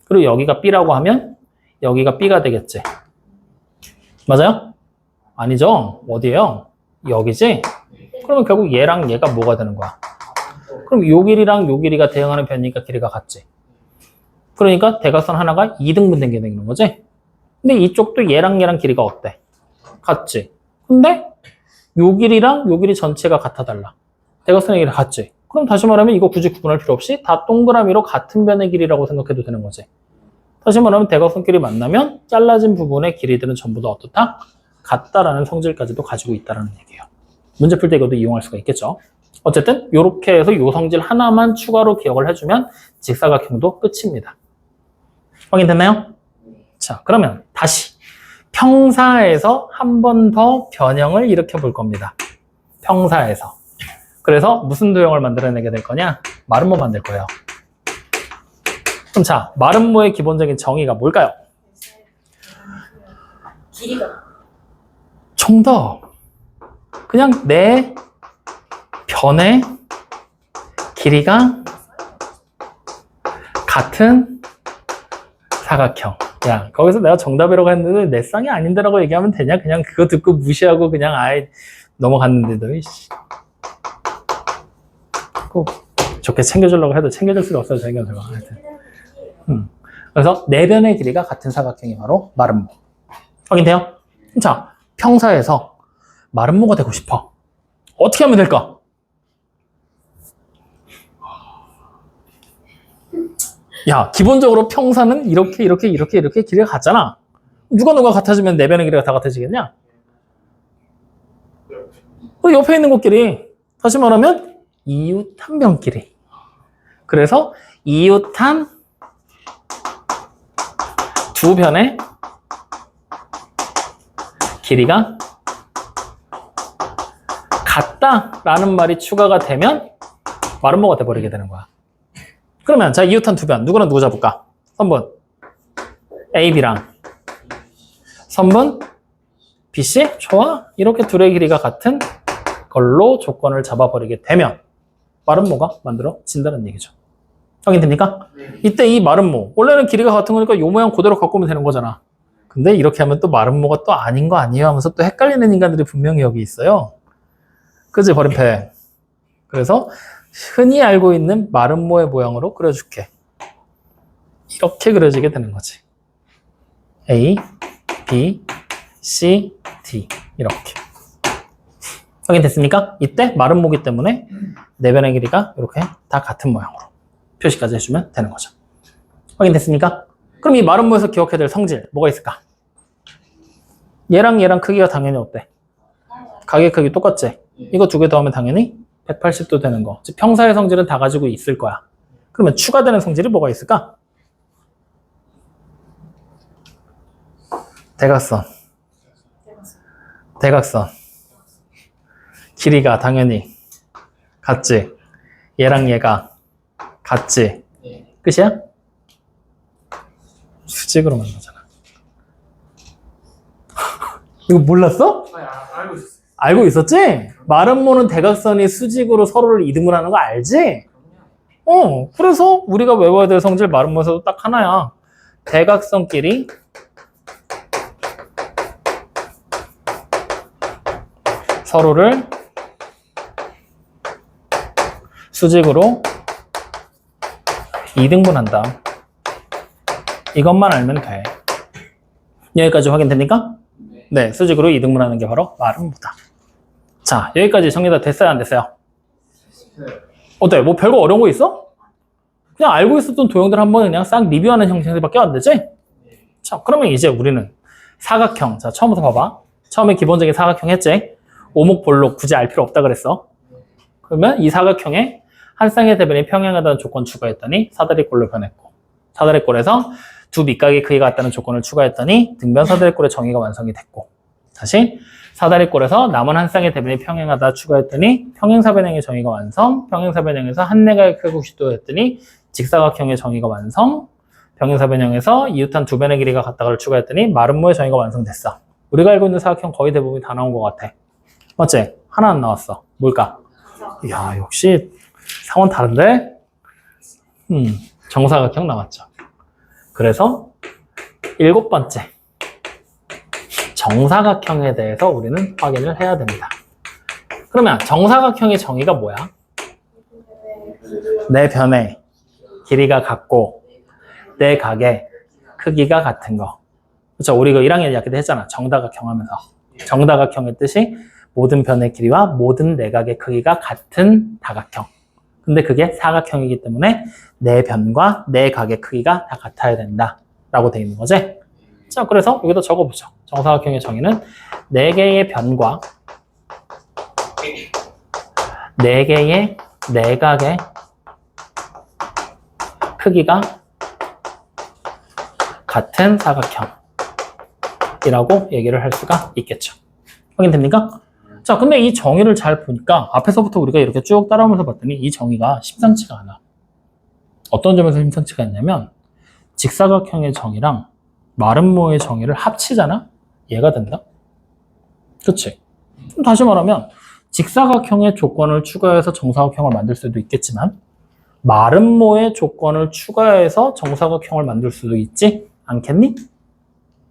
그리고 여기가 B라고 하면 여기가 B가 되겠지. 맞아요? 아니죠? 어디예요? 여기지? 그러면 결국 얘랑 얘가 뭐가 되는 거야? 그럼 요 길이랑 요 길이가 대응하는 변이니까 길이가 같지. 그러니까 대각선 하나가 2등분 된 게 되는 거지. 근데 이쪽도 얘랑 얘랑 길이가 어때? 같지. 근데 요 길이랑 요 길이 전체가 같아 달라. 대각선의 길이 같지. 그럼 다시 말하면 이거 굳이 구분할 필요 없이 다 동그라미로 같은 변의 길이라고 생각해도 되는 거지. 다시 말하면 대각선끼리 만나면 잘라진 부분의 길이들은 전부 다 어떻다? 같다라는 성질까지도 가지고 있다는 얘기예요. 문제 풀 때 이것도 이용할 수가 있겠죠. 어쨌든 이렇게 해서 요 성질 하나만 추가로 기억을 해주면 직사각형도 끝입니다. 확인됐나요? 자, 그러면 다시 평사에서 한 번 더 변형을 일으켜 볼 겁니다. 평사에서. 그래서 무슨 도형을 만들어내게 될 거냐? 마름모 만들 거예요. 그럼 자, 마름모의 기본적인 정의가 뭘까요? 길이가 정답. 그냥 내 변의 길이가 같은 사각형. 야, 거기서 내가 정답이라고 했는데 내 쌍이 아닌데라고 얘기하면 되냐? 그냥 그거 듣고 무시하고 그냥 아예 넘어갔는데도 이씨. 꼭 좋게 챙겨주려고 해도 챙겨줄 수가 없어요, 저희가. 하여튼. 그래서 내 변의 길이가 같은 사각형이 바로 마름모. 확인돼요? 자, 평사에서 마름모가 되고 싶어. 어떻게 하면 될까? 야, 기본적으로 평사는 이렇게 길이가 같잖아. 누가 같아지면 내 변의 길이가 다 같아지겠냐? 그리고 옆에 있는 것끼리 다시 말하면 이웃한 변끼리. 그래서 이웃한 두 변의 길이가 같다라는 말이 추가가 되면 마름모가 돼버리게 되는 거야. 그러면 자, 이웃한 두 변 누구랑 누구 잡을까? 선분 AB랑 선분 BC? 좋아. 이렇게 둘의 길이가 같은 걸로 조건을 잡아버리게 되면 마름모가 만들어진다는 얘기죠. 확인됩니까? 이때 이 마름모 원래는 길이가 같은 거니까 요 모양 그대로 갖고 오면 되는 거잖아. 근데 이렇게 하면 또 마름모가 또 아닌 거 아니에요 하면서 또 헷갈리는 인간들이 분명히 여기 있어요. 그지 버림패. 그래서 흔히 알고 있는 마름모의 모양으로 그려줄게. 이렇게 그려지게 되는 거지. A, B, C, D 이렇게. 확인됐습니까? 이때 마름모기 때문에 네 변의 길이가 이렇게 다 같은 모양으로 표시까지 해주면 되는 거죠. 확인됐습니까? 그럼 이 마름모에서 기억해야 될 성질 뭐가 있을까? 얘랑 얘랑 크기가 당연히 어때? 각의 크기 똑같지? 이거 두 개 더하면 당연히 180도 되는 거. 즉 평사의 성질은 다 가지고 있을 거야. 그러면 추가되는 성질이 뭐가 있을까? 대각선. 길이가 당연히 같지. 얘랑 얘가 같지. 네. 끝이야? 수직으로 만나잖아. 이거 몰랐어? 아니, 알고 있었어요. 알고 있었지? 마름모는 대각선이 수직으로 서로를 이등분 하는 거 알지? 그래서 우리가 외워야 될 성질 마름모에서도 딱 하나야. 대각선끼리 서로를 수직으로 이등분한다. 이것만 알면 돼. 여기까지 확인됩니까? 네, 수직으로 이등분하는 게 바로 마름모다. 자, 여기까지 정리 다 됐어요, 안 됐어요? 네. 어때? 뭐 별거 어려운 거 있어? 그냥 알고 있었던 도형들 한번 그냥 싹 리뷰하는 형식들밖에 안 되지? 자, 그러면 이제 우리는 사각형. 자, 처음부터 봐봐. 처음에 기본적인 사각형 했지? 오목볼록 굳이 알 필요 없다 그랬어. 그러면 이 사각형에 한 쌍의 대변이 평행하다는 조건 추가했더니 사다리꼴로 변했고, 사다리꼴에서 두 밑각의 크기가 같다는 조건을 추가했더니 등변 사다리꼴의 정의가 완성이 됐고, 다시 사다리꼴에서 남은 한 쌍의 대변이 평행하다 추가했더니 평행사변형의 정의가 완성, 평행사변형에서 한 내각의 크기 90도 했더니 직사각형의 정의가 완성, 평행사변형에서 이웃한 두 변의 길이가 같다를 추가했더니 마름모의 정의가 완성됐어. 우리가 알고 있는 사각형 거의 대부분이 다 나온 것 같아. 맞지? 하나 안 나왔어. 뭘까? 이야, 역시 상원 다른데? 정사각형 나왔죠. 그래서 7번째. 정사각형에 대해서 우리는 확인을 해야 됩니다. 그러면 정사각형의 정의가 뭐야? 내 변의 길이가 같고 내 각의 크기가 같은 거. 그렇죠? 우리 그 1학년 이야기도 했잖아. 정다각형 하면서. 정다각형의 뜻이 모든 변의 길이와 모든 내각의 크기가 같은 다각형. 근데 그게 사각형이기 때문에 내 변과 내 각의 크기가 다 같아야 된다 라고 되어 있는 거지. 자, 그래서 여기다 적어보죠. 정사각형의 정의는 4개의 변과 4개의 내각의 크기가 같은 사각형이라고 얘기를 할 수가 있겠죠. 확인됩니까? 자, 근데 이 정의를 잘 보니까 앞에서부터 우리가 이렇게 쭉 따라오면서 봤더니 이 정의가 심상치가 않아. 어떤 점에서 심상치가 않냐면 직사각형의 정의랑 마름모의 정의를 합치잖아? 얘가 된다? 그치? 다시 말하면 직사각형의 조건을 추가해서 정사각형을 만들 수도 있겠지만 마름모의 조건을 추가해서 정사각형을 만들 수도 있지 않겠니?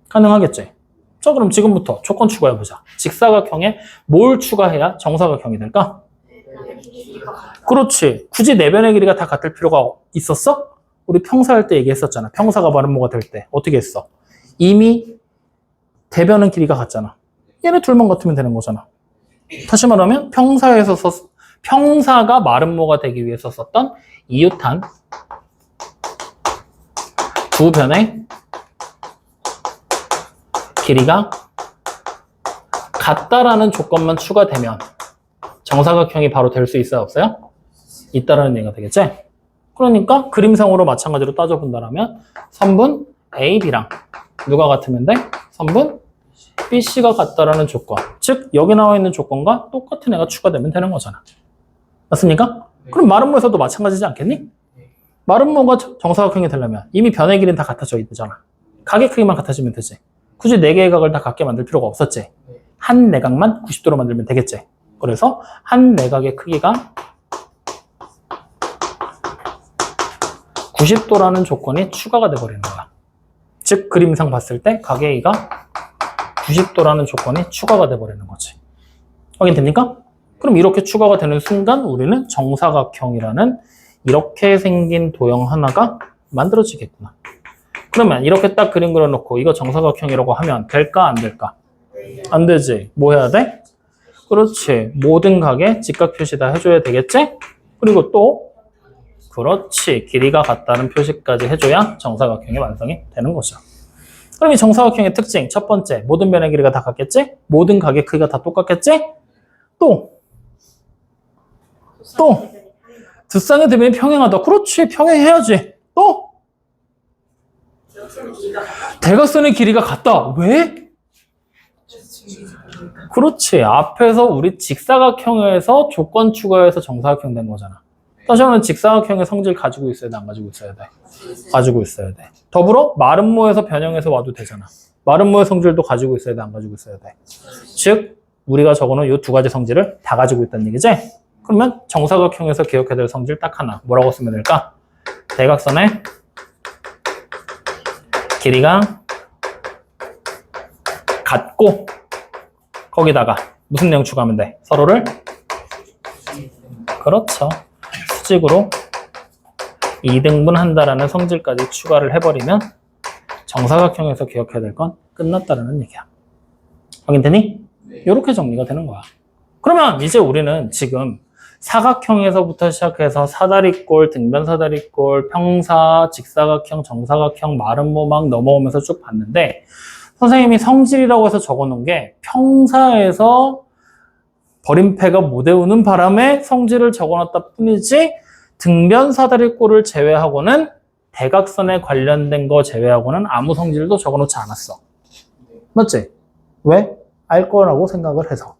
가능하겠지? 자, 그럼 지금부터 조건 추가해보자. 직사각형에 뭘 추가해야 정사각형이 될까? 그렇지. 굳이 네 변의 길이가 다 같을 필요가 있었어? 우리 평사할 때 얘기했었잖아. 평사가 마름모가 될 때 어떻게 했어? 이미 대변은 길이가 같잖아. 얘네 둘만 같으면 되는 거잖아. 다시 말하면 평사가 마름모가 되기 위해서 썼던 이웃한 두 변의 길이가 같다라는 조건만 추가되면 정사각형이 바로 될 수 있어요? 없어요? 있다라는 얘기가 되겠지? 그러니까 그림상으로 마찬가지로 따져본다면 선분 A, B랑 누가 같으면 돼? 선분 B, C가 같다라는 조건. 즉 여기 나와 있는 조건과 똑같은 애가 추가되면 되는 거잖아. 맞습니까? 그럼 마름모에서도 마찬가지지 않겠니? 마름모가 정사각형이 되려면 이미 변의 길이는 다 같아져 있잖아. 각의 크기만 같아지면 되지. 굳이 4개의 각을 다 같게 만들 필요가 없었지. 한 내각만 90도로 만들면 되겠지. 그래서 한 내각의 크기가 90도라는 조건이 추가가 돼버리는 거야. 즉 그림상 봤을 때 각의 A가 90도라는 조건이 추가가 돼버리는 거지. 확인됩니까? 그럼 이렇게 추가가 되는 순간 우리는 정사각형이라는 이렇게 생긴 도형 하나가 만들어지겠구나. 그러면 이렇게 딱 그림 그려놓고 이거 정사각형이라고 하면 될까 안 될까? 안 되지. 뭐 해야 돼? 그렇지. 모든 각에 직각 표시 다 해줘야 되겠지? 그리고 또 그렇지. 길이가 같다는 표시까지 해줘야 정사각형이 완성이 되는 거죠. 그럼 이 정사각형의 특징 첫 번째, 모든 변의 길이가 다 같겠지? 모든 각의 크기가 다 똑같겠지? 또 두 쌍의 대변이 평행하다. 그렇지. 평행해야지. 또 대각선의 길이가 같다. 왜? 그렇지. 앞에서 우리 직사각형에서 조건 추가해서 정사각형 된 거잖아. 다시 말하면 직사각형의 성질 가지고 있어야 돼, 안 가지고 있어야 돼? 가지고 있어야 돼. 더불어 마름모에서 변형해서 와도 되잖아. 마름모의 성질도 가지고 있어야 돼, 안 가지고 있어야 돼? 즉 우리가 적어놓은 이 두 가지 성질을 다 가지고 있다는 얘기지? 그러면 정사각형에서 기억해야 될 성질 딱 하나. 뭐라고 쓰면 될까? 대각선의 길이가 같고 거기다가 무슨 내용 추가하면 돼? 서로를 그렇죠. 수직으로 2등분 한다라는 성질까지 추가를 해버리면 정사각형에서 기억해야 될 건 끝났다라는 얘기야. 확인되니? 이렇게 정리가 되는 거야. 그러면 이제 우리는 지금 사각형에서부터 시작해서 사다리꼴, 등변사다리꼴, 평사, 직사각형, 정사각형, 마름모 막 넘어오면서 쭉 봤는데 선생님이 성질이라고 해서 적어놓은 게 평사에서 버림패가 못 외우는 바람에 성질을 적어놨다 뿐이지 등변사다리꼴을 제외하고는 대각선에 관련된 거 제외하고는 아무 성질도 적어놓지 않았어. 맞지? 왜? 알 거라고 생각을 해서.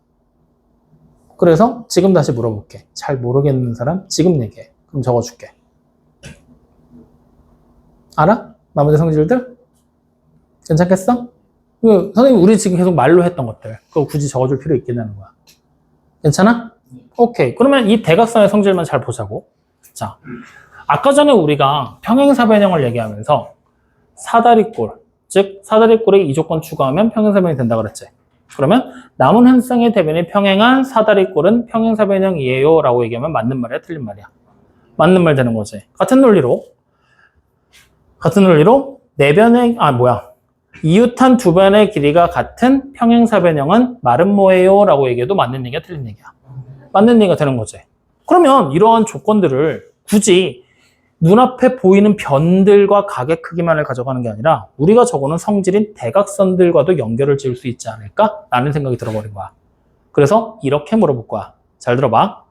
그래서 지금 다시 물어볼게. 잘 모르겠는 사람 지금 얘기해. 그럼 적어줄게. 알아? 나머지 성질들? 괜찮겠어? 선생님 우리 지금 계속 말로 했던 것들 그거 굳이 적어줄 필요 있겠냐는 거야. 괜찮아? 오케이. 그러면 이 대각선의 성질만 잘 보자고. 자, 아까 전에 우리가 평행사변형을 얘기하면서 사다리꼴, 즉 사다리꼴에 이 조건 추가하면 평행사변형이 된다 그랬지. 그러면 남은 한 쌍의 대변이 평행한 사다리꼴은 평행사변형이에요 라고 얘기하면 맞는 말이야, 틀린 말이야? 맞는 말 되는 거지. 같은 논리로 네 변의 이웃한 두 변의 길이가 같은 평행사변형은 마름모예요 라고 얘기해도 맞는 얘기야, 틀린 얘기야? 맞는 얘기가 되는 거지. 그러면 이러한 조건들을 굳이 눈앞에 보이는 변들과 각의 크기만을 가져가는 게 아니라 우리가 적어놓은 성질인 대각선들과도 연결을 지을 수 있지 않을까? 라는 생각이 들어버린 거야. 그래서 이렇게 물어볼 거야. 잘 들어봐.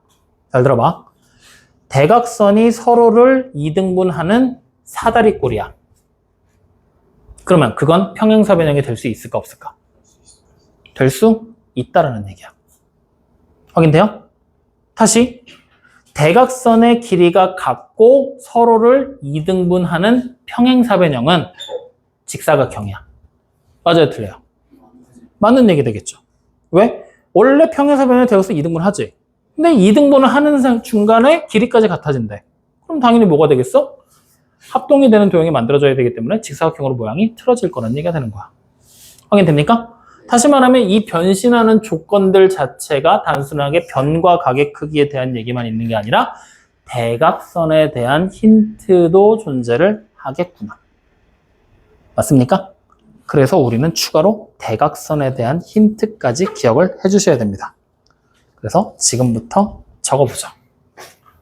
대각선이 서로를 2등분하는 사다리꼴이야. 그러면 그건 평행사변형이 될 수 있을까 없을까? 될 수 있다라는 얘기야. 확인돼요? 다시 대각선의 길이가 같고 서로를 2등분하는 평행사변형은 직사각형이야. 맞아요, 틀려요? 맞는 얘기 되겠죠. 왜? 원래 평행사변형이 되어서 2등분 하지. 근데 2등분을 하는 중간에 길이까지 같아진대. 그럼 당연히 뭐가 되겠어? 합동이 되는 도형이 만들어져야 되기 때문에 직사각형으로 모양이 틀어질 거라는 얘기가 되는 거야. 확인됩니까? 다시 말하면 이 변신하는 조건들 자체가 단순하게 변과 각의 크기에 대한 얘기만 있는 게 아니라 대각선에 대한 힌트도 존재를 하겠구나. 맞습니까? 그래서 우리는 추가로 대각선에 대한 힌트까지 기억을 해주셔야 됩니다. 그래서 지금부터 적어보죠.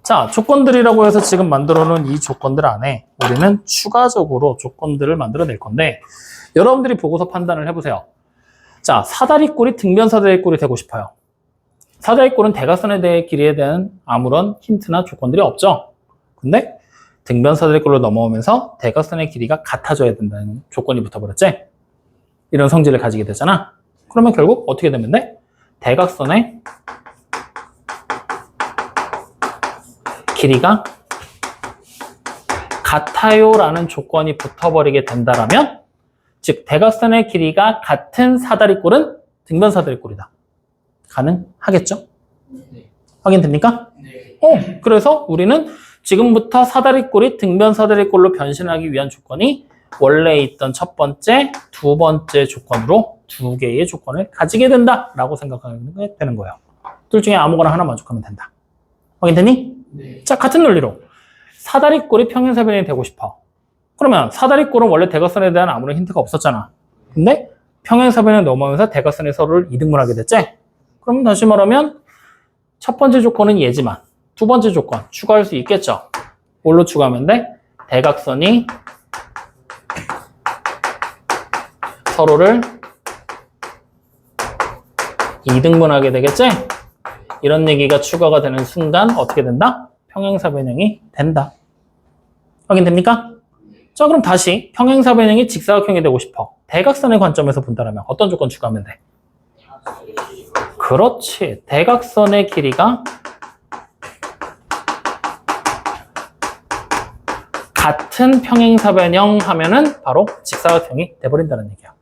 자, 조건들이라고 해서 지금 만들어 놓은 이 조건들 안에 우리는 추가적으로 조건들을 만들어낼 건데 여러분들이 보고서 판단을 해보세요. 자, 사다리꼴이 등변사다리꼴이 되고 싶어요. 사다리꼴은 대각선에 대해 길이에 대한 아무런 힌트나 조건들이 없죠. 근데 등변사다리꼴로 넘어오면서 대각선의 길이가 같아져야 된다는 조건이 붙어버렸지. 이런 성질을 가지게 되잖아. 그러면 결국 어떻게 되면 돼? 대각선의 길이가 같아요라는 조건이 붙어버리게 된다라면 즉 대각선의 길이가 같은 사다리꼴은 등변사다리꼴이다. 가능하겠죠? 네. 확인됩니까? 네. 그래서 우리는 지금부터 사다리꼴이 등변사다리꼴로 변신하기 위한 조건이 원래 있던 첫 번째, 두 번째 조건으로 두 개의 조건을 가지게 된다라고 생각하면 되는 거예요. 둘 중에 아무거나 하나 만족하면 된다. 확인되니? 네. 자, 같은 논리로 사다리꼴이 평행사변형이 되고 싶어. 그러면 사다리꼴은 원래 대각선에 대한 아무런 힌트가 없었잖아. 근데 평행사변형에 넘어오면서 대각선이 서로를 2등분하게 됐지? 그럼 다시 말하면 첫 번째 조건은 얘지만 두 번째 조건 추가할 수 있겠죠? 뭘로 추가하면 돼? 대각선이 서로를 2등분하게 되겠지? 이런 얘기가 추가가 되는 순간 어떻게 된다? 평행사변형이 된다. 확인됩니까? 자, 그럼 다시 평행사변형이 직사각형이 되고 싶어. 대각선의 관점에서 본다면 어떤 조건 추가하면 돼? 그렇지. 대각선의 길이가 같은 평행사변형 하면은 바로 직사각형이 돼버린다는 얘기야.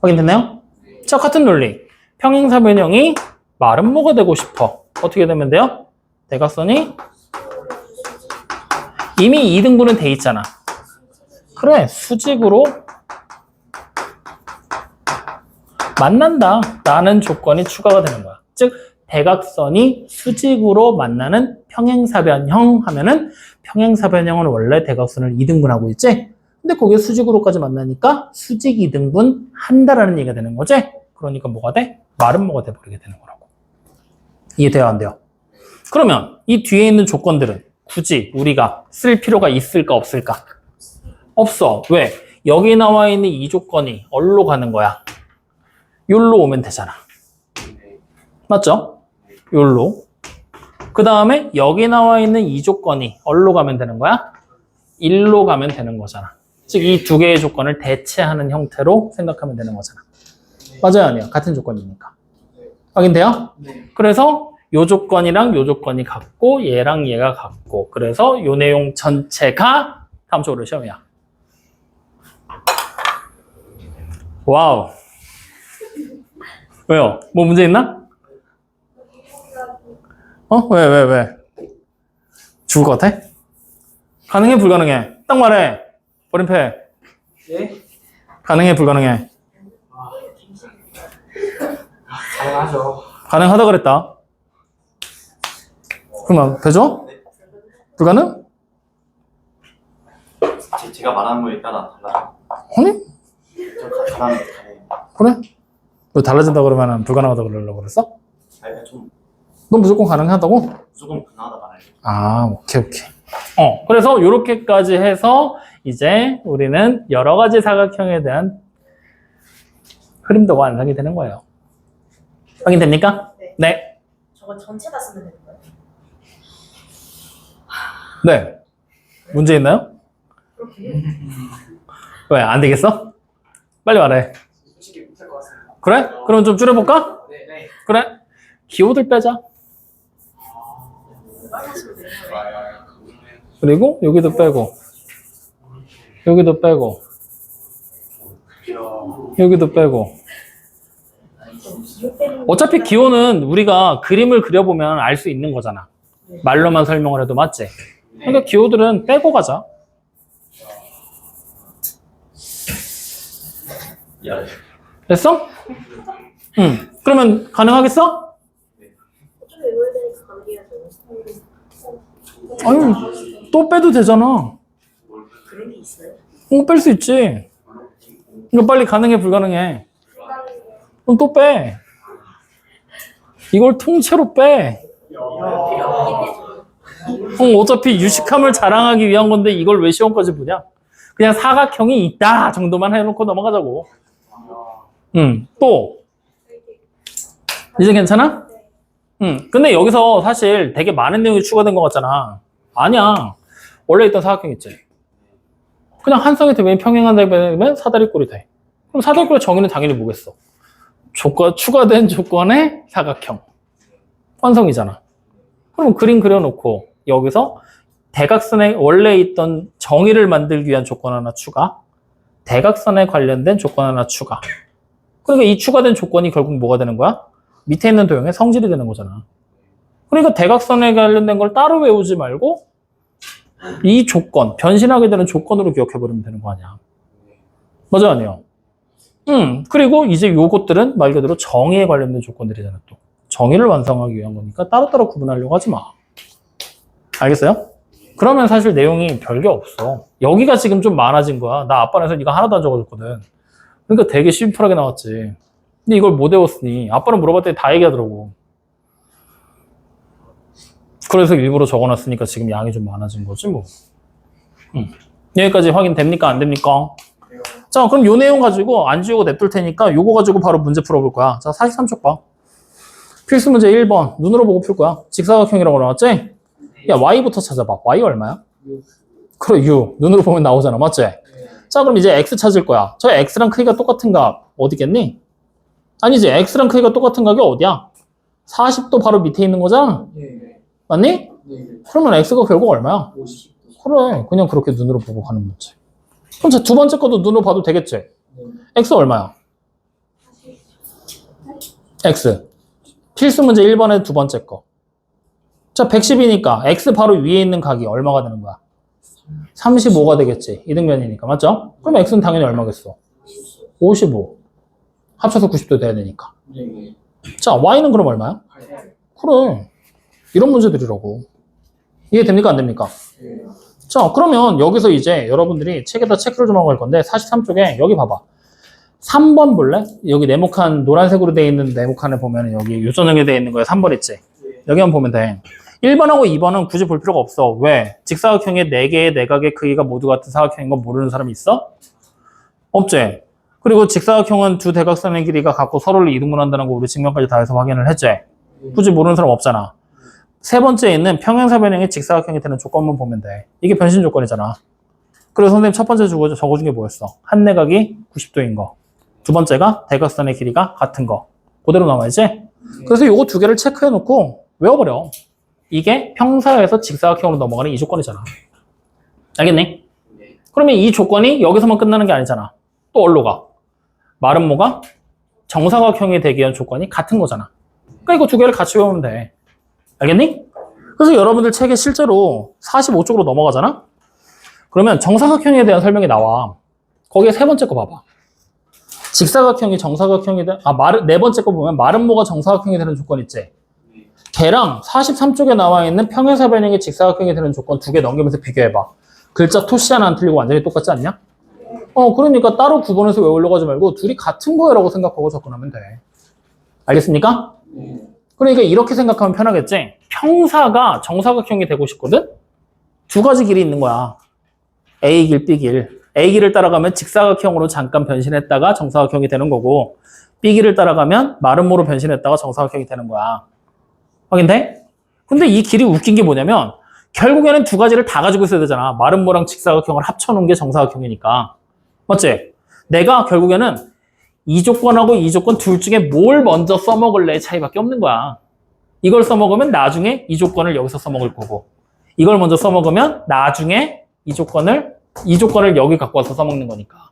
확인됐나요? 자, 같은 논리. 평행사변형이 말은 뭐가 되고 싶어? 어떻게 되면 돼요? 대각선이 이미 2등분은 돼 있잖아. 그래, 수직으로 만난다 라는 조건이 추가가 되는 거야. 즉, 대각선이 수직으로 만나는 평행사변형 하면은 평행사변형은 원래 대각선을 2등분하고 있지? 근데 거기에 수직으로까지 만나니까 수직 2등분 한다라는 얘기가 되는 거지? 그러니까 뭐가 돼? 말은 뭐가 돼버리게 되는 거라고. 이해돼요? 안 돼요? 그러면 이 뒤에 있는 조건들은 굳이 우리가 쓸 필요가 있을까 없을까? 없어. 왜? 여기 나와 있는 이 조건이 어디로 가는 거야? 여기로 오면 되잖아. 맞죠? 여기로. 그 다음에 여기 나와 있는 이 조건이 어디로 가면 되는 거야? 1로 가면 되는 거잖아. 즉 이 두 개의 조건을 대체하는 형태로 생각하면 되는 거잖아. 맞아요? 아니요? 같은 조건이니까. 확인돼요? 네. 그래서 요 조건이랑 요 조건이 같고 얘랑 얘가 같고 그래서 요 내용 전체가 다음 주 월요일 시험이야. 와우. 왜요? 뭐 문제 있나? 왜? 죽을 것 같아? 가능해, 불가능해? 딱 말해. 버림패. 예? 가능해, 불가능해? 가능하죠. 가능하다 그랬다. 그러면 되죠? 불가능? 제가 말하는 거에 따라 달라요. 아니? 좀 가능해. 그래? 너 달라진다 그러면 불가능하다 그러려고 그랬어? 아니, 좀 넌 무조건 가능하다고? 조금 가능하다 말아요. 아, 오케이. 그래서 이렇게까지 해서 이제 우리는 여러 가지 사각형에 대한 흐름도 완성이 되는 거예요. 확인됩니까? 네. 네. 저거 전체 다 쓰면 되는 거예요? 네. 문제 있나요? 왜, 안 되겠어? 빨리 말해. 솔직히 못할 것 같습니다. 그래? 그럼 좀 줄여볼까? 네. 그래? 기호들 빼자. 얼마 쓰면 되는 거예요? 그리고 여기도 빼고, 여기도 빼고, 여기도 빼고. 어차피 기호는 우리가 그림을 그려보면 알 수 있는 거잖아. 말로만 설명을 해도 맞지? 그러니까 기호들은 빼고 가자. 됐어? 응. 그러면 가능하겠어? 좀 외워야 되니까 가능해야죠. 아유, 또 빼도 되잖아. 그런 게 있어요? 뺄 수 있지. 이거 빨리 가능해, 불가능해? 그럼 또 빼. 이걸 통째로 빼. 필요 없긴 해죠. 어차피 유식함을 자랑하기 위한 건데 이걸 왜 시험까지 보냐? 그냥 사각형이 있다 정도만 해놓고 넘어가자고. 또. 이제 괜찮아? 근데 여기서 사실 되게 많은 내용이 추가된 것 같잖아. 아니야. 원래 있던 사각형 있지. 그냥 한 쌍의 대변이 평행한 대변이면 사다리꼴이 돼. 그럼 사다리꼴의 정의는 당연히 뭐겠어? 추가된 조건의 사각형. 완성이잖아. 그럼 그림 그려놓고 여기서 대각선에 원래 있던 정의를 만들기 위한 조건 하나 추가, 대각선에 관련된 조건 하나 추가. 그러니까 이 추가된 조건이 결국 뭐가 되는 거야? 밑에 있는 도형의 성질이 되는 거잖아. 그러니까 대각선에 관련된 걸 따로 외우지 말고 이 조건, 변신하게 되는 조건으로 기억해버리면 되는 거 아니야. 맞아, 아니에요? 그리고 이제 요것들은 말 그대로 정의에 관련된 조건들이잖아, 또. 정의를 완성하기 위한 거니까 따로따로 구분하려고 하지 마. 알겠어요? 그러면 사실 내용이 별게 없어. 여기가 지금 좀 많아진 거야. 나 아빠는 이거 하나도 안 적어줬거든. 그러니까 되게 심플하게 나왔지. 근데 이걸 못 외웠으니 아빠는 물어봤더니 다 얘기하더라고. 그래서 일부러 적어놨으니까 지금 양이 좀 많아진 거지 뭐. 여기까지 확인됩니까? 안 됩니까? 자, 그럼 요 내용 가지고 안 지우고 냅둘 테니까 요거 가지고 바로 문제 풀어볼 거야. 자, 43쪽 봐. 필수 문제 1번. 눈으로 보고 풀 거야. 직사각형이라고 나왔지? 야, y부터 찾아봐. y 얼마야? 그래, u. 눈으로 보면 나오잖아. 맞지? 자, 그럼 이제 x 찾을 거야. 저 x랑 크기가 똑같은 값 어디겠니? 아니지. x랑 크기가 똑같은 각이 어디야? 40도 바로 밑에 있는 거잖아. 네. 맞니? 네. 그러면 x가 결국 얼마야? 50. 그래. 그냥 그렇게 눈으로 보고 가는 문제. 그럼 자, 두 번째 것도 눈으로 봐도 되겠지? 네. x 얼마야? x. 필수 문제 1번에 두 번째 거. 자, 110이니까 x 바로 위에 있는 각이 얼마가 되는 거야? 35가 되겠지. 이등변이니까. 맞죠? 그럼 x는 당연히 얼마겠어? 55. 합쳐서 90도 돼야 되니까. 네. 자, y는 그럼 얼마야? 8. 그래. 이런 문제들이라고. 이해됩니까? 안 됩니까? 네. 자, 그러면 여기서 이제 여러분들이 책에다 체크를 좀 하고 갈 건데 43쪽에 여기 봐봐. 3번 볼래? 여기 네모칸 노란색으로 되어 있는 네모칸에 보면 여기 유선형에 되어 있는 거에 3번 있지? 여기만 보면 돼. 1번하고 2번은 굳이 볼 필요가 없어. 왜? 직사각형의 4개의 내각의 크기가 모두 같은 사각형인 건 모르는 사람이 있어? 없지? 그리고 직사각형은 두 대각선의 길이가 같고 서로를 이등분한다는 거 우리 증명까지 다 해서 확인을 했지? 굳이 모르는 사람 없잖아. 세 번째에 있는 평행사변형의 직사각형이 되는 조건만 보면 돼. 이게 변신 조건이잖아. 그래서 선생님 첫 번째 적어준 게 뭐였어? 한 내각이 90도인 거. 두 번째가 대각선의 길이가 같은 거. 그대로 나와야지? 그래서 요거 두 개를 체크해 놓고 외워버려. 이게 평사에서 직사각형으로 넘어가는 이 조건이잖아. 알겠니? 그러면 이 조건이 여기서만 끝나는 게 아니잖아. 또 어디로 가? 말은 뭐가? 정사각형이 되기 위한 조건이 같은 거잖아. 그러니까 이거 두 개를 같이 외우면 돼. 알겠니? 그래서 여러분들 책에 실제로 45쪽으로 넘어가잖아? 그러면 정사각형에 대한 설명이 나와. 거기에 세 번째 거 봐봐. 직사각형이 정사각형이 네 번째 거 보면 말은 뭐가 정사각형이 되는 조건 있지? 걔랑 43쪽에 나와 있는 평행사변형이 직사각형이 되는 조건 두 개 넘기면서 비교해봐. 글자 토시 하나 안 틀리고 완전히 똑같지 않냐? 그러니까 따로 구분해서 외우려고 하지 말고 둘이 같은 거라고 생각하고 접근하면 돼. 알겠습니까? 그러니까 이렇게 생각하면 편하겠지? 평사가 정사각형이 되고 싶거든? 두 가지 길이 있는 거야. A길, B길. A길을 따라가면 직사각형으로 잠깐 변신했다가 정사각형이 되는 거고 B길을 따라가면 마름모로 변신했다가 정사각형이 되는 거야. 확인돼? 근데 이 길이 웃긴 게 뭐냐면 결국에는 두 가지를 다 가지고 있어야 되잖아. 마름모랑 직사각형을 합쳐놓은 게 정사각형이니까. 맞지? 내가 결국에는 이 조건하고 이 조건 둘 중에 뭘 먼저 써먹을래 차이밖에 없는 거야. 이걸 써먹으면 나중에 이 조건을 여기서 써먹을 거고 이걸 먼저 써먹으면 나중에 이 조건을 여기 갖고 와서 써먹는 거니까.